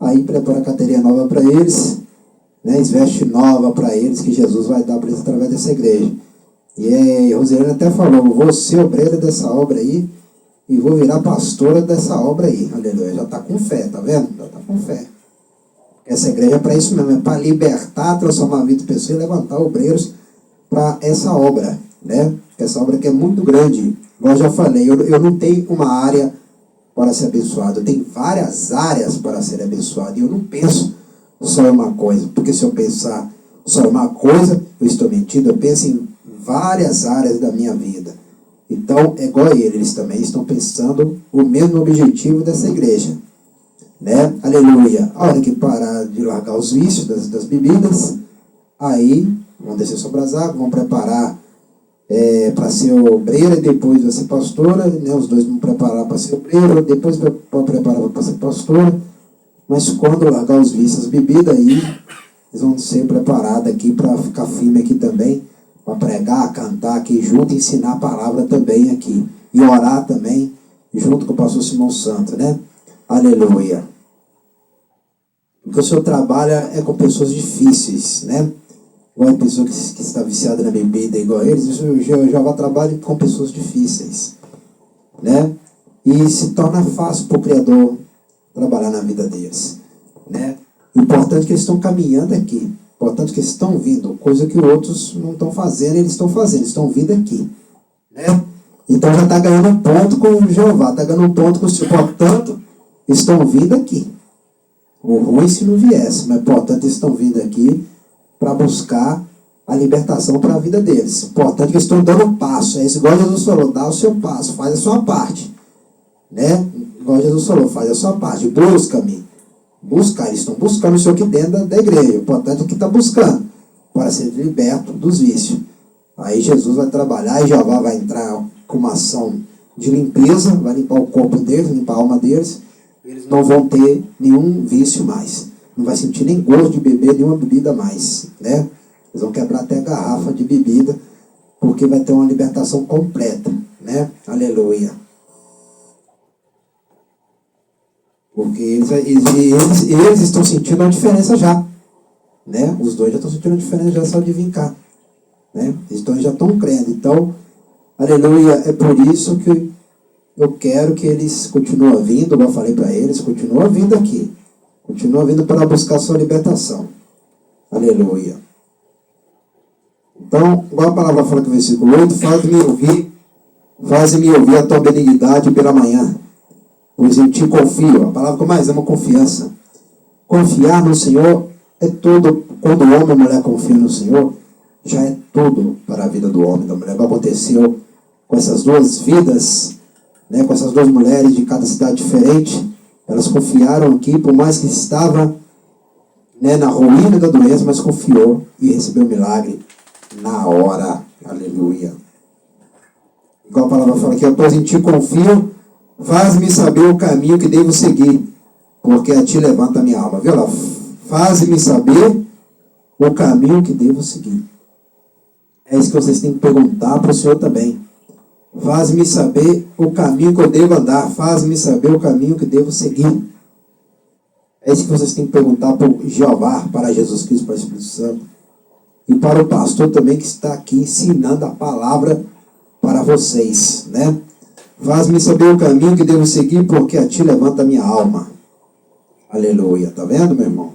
aí prepara a carteirinha nova para eles, né? Veste nova para eles, que Jesus vai dar para eles através dessa igreja. E a Rosilene até falou: vou ser obreira dessa obra aí e vou virar pastora dessa obra aí. Aleluia. Já está com fé, tá vendo? Já está com fé. Essa igreja é para isso mesmo, é para libertar, transformar a vida de pessoas e levantar obreiros para essa obra, né? Essa obra que é muito grande. Igual eu já falei, eu não tenho uma área para ser abençoado, eu tenho várias áreas para ser abençoado, e eu não penso só em uma coisa, porque se eu pensar só em uma coisa, eu estou mentindo. Eu penso em várias áreas da minha vida. Então, é igual a eles também estão pensando o mesmo objetivo dessa igreja, né? Aleluia. A hora que parar de largar os vícios das bebidas, aí vão descer sobre as águas, vão preparar para ser obreira, e depois vai ser pastora, né? Os dois vão preparar para ser obreira, depois vão preparar para ser pastora. Mas quando largar os vícios, as bebidas, aí eles vão ser preparados aqui para ficar firme aqui também, para pregar, cantar aqui junto, ensinar a palavra também aqui, e orar também, junto com o pastor Simão Santos, né? Aleluia. Porque o senhor trabalha com pessoas difíceis, né? Igual a pessoa que está viciada na bebida, igual a eles, o Jeová trabalha com pessoas difíceis, né? E se torna fácil para o Criador trabalhar na vida deles, né? O importante é que eles estão caminhando aqui, o importante é que eles estão vindo, coisa que outros não estão fazendo, eles estão fazendo, eles estão vindo aqui, né? Então já está ganhando um ponto com o Jeová, está ganhando um ponto com o Senhor, portanto, estão vindo aqui. O ruim se não viesse, mas portanto eles estão vindo aqui para buscar a libertação para a vida deles. Importante que eles estão dando um passo, é isso, igual Jesus falou: dá o seu passo, faz a sua parte, né? Igual Jesus falou, faz a sua parte, busca-me. Buscar, eles estão buscando o Senhor aqui dentro da igreja. O importante é que está buscando, para ser liberto dos vícios. Aí Jesus vai trabalhar e Jeová vai entrar com uma ação de limpeza, vai limpar o corpo deles, limpar a alma deles. Eles não vão ter nenhum vício mais. Não vai sentir nem gosto de beber nenhuma bebida mais, né? Eles vão quebrar até a garrafa de bebida, porque vai ter uma libertação completa, né? Aleluia. Porque eles estão sentindo a diferença já, né? Os dois já estão sentindo a diferença já só de vir cá, né? Eles já estão crendo. Então, aleluia, é por isso que eu quero que eles continuem vindo, como eu falei para eles, continuem vindo aqui. Continuem vindo para buscar sua libertação. Aleluia. Então, igual a palavra fala que o versículo 8, fala de me ouvir Faze-me ouvir a tua benignidade pela manhã, pois em ti confio. A palavra que eu mais amo é confiança. Confiar no Senhor é tudo. Quando o homem e a mulher confiam no Senhor, já é tudo para a vida do homem e da mulher. O que aconteceu com essas duas vidas, né, com essas duas mulheres de cada cidade diferente, elas confiaram aqui, por mais que estava, né, na ruína da doença, mas confiou e recebeu o milagre na hora. Aleluia. Igual a palavra fala aqui, pois em ti confio, faz-me saber o caminho que devo seguir, porque a ti levanta a minha alma. Viu lá? Faz-me saber o caminho que devo seguir. É isso que vocês têm que perguntar para o Senhor também. Faz-me saber o caminho que eu devo andar. Faz-me saber o caminho que devo seguir. É isso que vocês têm que perguntar para o Jeová, para Jesus Cristo, para o Espírito Santo. E para o pastor também que está aqui ensinando a palavra para vocês, né? Faz-me saber o caminho que devo seguir, porque a ti levanta a minha alma. Aleluia. Tá vendo, meu irmão?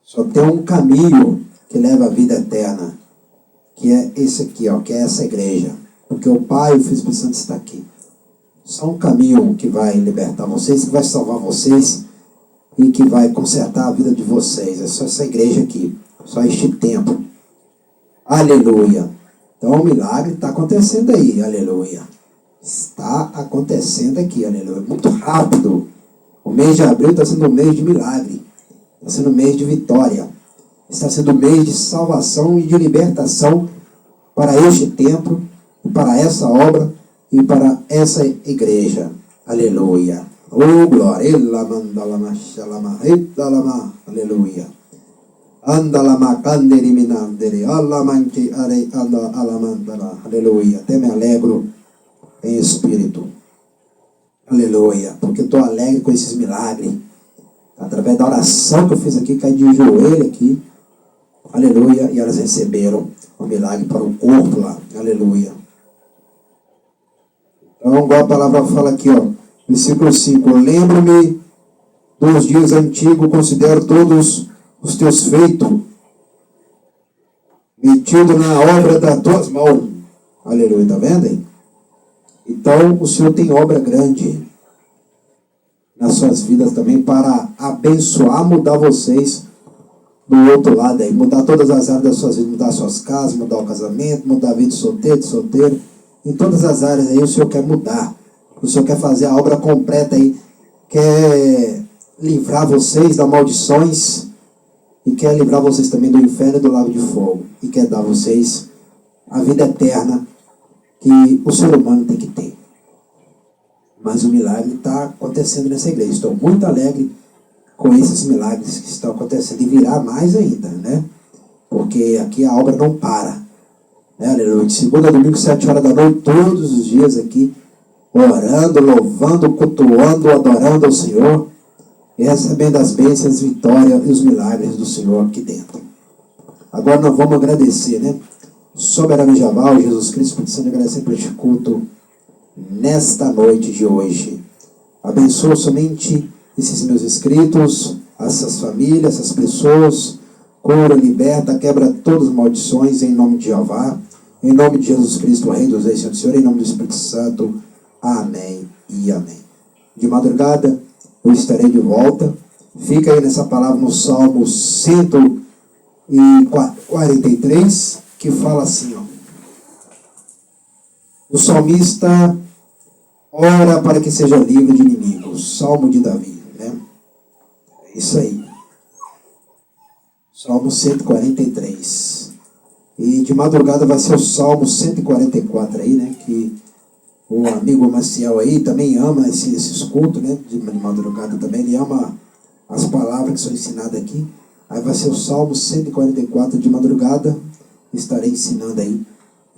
Só tem um caminho que leva à vida eterna, que é esse aqui, ó, que é essa igreja. Porque o Pai e o Filho e o Espírito Santo está aqui. Só um caminho que vai libertar vocês, que vai salvar vocês e que vai consertar a vida de vocês. É só essa igreja aqui. Só este tempo. Aleluia. Então o milagre está acontecendo aí. Aleluia. Está acontecendo aqui. Aleluia. Muito rápido. O mês de abril está sendo um mês de milagre. Está sendo um mês de vitória. Está sendo um mês de salvação e de libertação para este tempo, para essa obra e para essa igreja. Aleluia. Oh, glória. Aleluia. Aleluia. Até me alegro em espírito. Aleluia. Porque estou alegre com esses milagres. Através da oração que eu fiz aqui, caí de joelho aqui. Aleluia. E elas receberam o milagre para o corpo lá. Aleluia. Então, igual a palavra fala aqui, ó. Versículo 5. Lembro-me dos dias antigos, considero todos os teus feitos, metido na obra das tuas mãos. Aleluia. Tá vendo aí? Então, o Senhor tem obra grande nas suas vidas também para abençoar, mudar vocês do outro lado aí, mudar todas as áreas das suas vidas, mudar suas casas, mudar o casamento, mudar a vida de solteiro, em todas as áreas aí o Senhor quer mudar, o Senhor quer fazer a obra completa aí, quer livrar vocês das maldições e quer livrar vocês também do inferno e do lago de fogo e quer dar a vocês a vida eterna que o ser humano tem que ter. Mas o milagre está acontecendo nessa igreja. Estou muito alegre com esses milagres que estão acontecendo. E virá mais ainda, né? Porque aqui a obra não para. Né? Aleluia. De segunda a domingo, 7 horas da noite, todos os dias aqui, orando, louvando, cultuando, adorando ao Senhor. E recebendo as bênçãos, vitórias e os milagres do Senhor aqui dentro. Agora nós vamos agradecer, né? Soberano Jeová, Jesus Cristo, Espírito Santo, agradecer por este culto nesta noite de hoje. Abençoa somente esses meus inscritos, essas famílias, essas pessoas, cura, liberta, quebra todas as maldições em nome de Jeová, em nome de Jesus Cristo, o Rei dos Reis, Senhor, em nome do Espírito Santo. Amém e amém. De madrugada eu estarei de volta. Fica aí nessa palavra no Salmo 143, que fala assim, ó. O salmista ora para que seja livre de inimigos. Salmo de Davi, né? É isso aí. Salmo 143. E de madrugada vai ser o Salmo 144 aí, né? Que o amigo Maciel aí também ama esses cultos, né? De madrugada também. Ele ama as palavras que são ensinadas aqui. Aí vai ser o Salmo 144 de madrugada. Estarei ensinando aí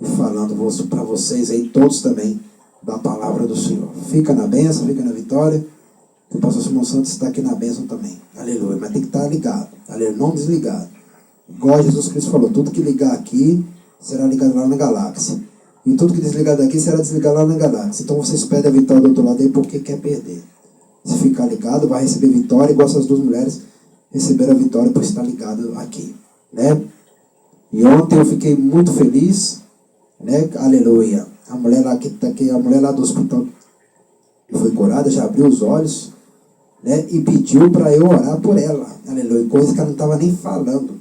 e falando para vocês aí, todos também, da palavra do Senhor. Fica na bênção, fica na vitória. O pastor Simão Santos está aqui na bênção também. Aleluia. Mas tem que estar ligado. Aleluia. Não desligado. Igual Jesus Cristo falou, tudo que ligar aqui será ligado lá na galáxia. E tudo que desligar daqui será desligado lá na galáxia. Então vocês pedem a vitória do outro lado aí porque quer perder. Se ficar ligado, vai receber vitória, igual essas duas mulheres receberam a vitória por estar ligado aqui, né? E ontem eu fiquei muito feliz, né? Aleluia. a mulher lá a mulher lá do hospital que foi curada, já abriu os olhos, né, e pediu para eu orar por ela, aleluia, coisa que ela não estava nem falando,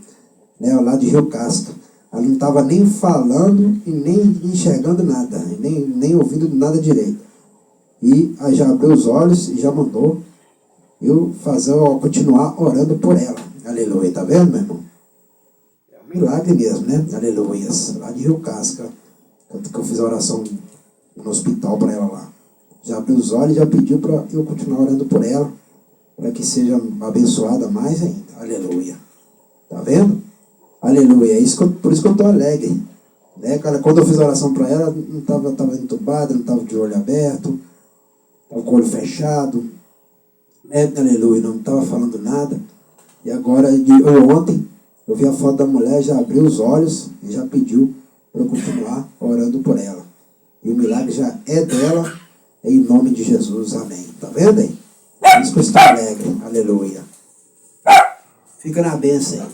né, lá de Rio Casca, ela não estava nem falando e nem enxergando nada, nem ouvindo nada direito, e aí já abriu os olhos e já mandou eu continuar orando por ela, aleluia, tá vendo, meu irmão? É um milagre mesmo, né, aleluia, lá de Rio Casca, tanto que eu fiz a oração no hospital para ela lá, já abriu os olhos e já pediu para eu continuar orando por ela, para que seja abençoada mais ainda. Aleluia. Tá vendo? Aleluia. Por isso que eu estou alegre. Né? Quando eu fiz a oração para ela, não estava entubada, não estava de olho aberto, estava com o olho fechado. Né? Aleluia. Não estava falando nada. E agora, ontem, eu vi a foto da mulher, já abriu os olhos e já pediu para eu continuar orando por ela. E o milagre já é dela, em nome de Jesus. Amém. Tá vendo aí? Por isso que eu estou alegre. Aleluia. Fica na bênção aí.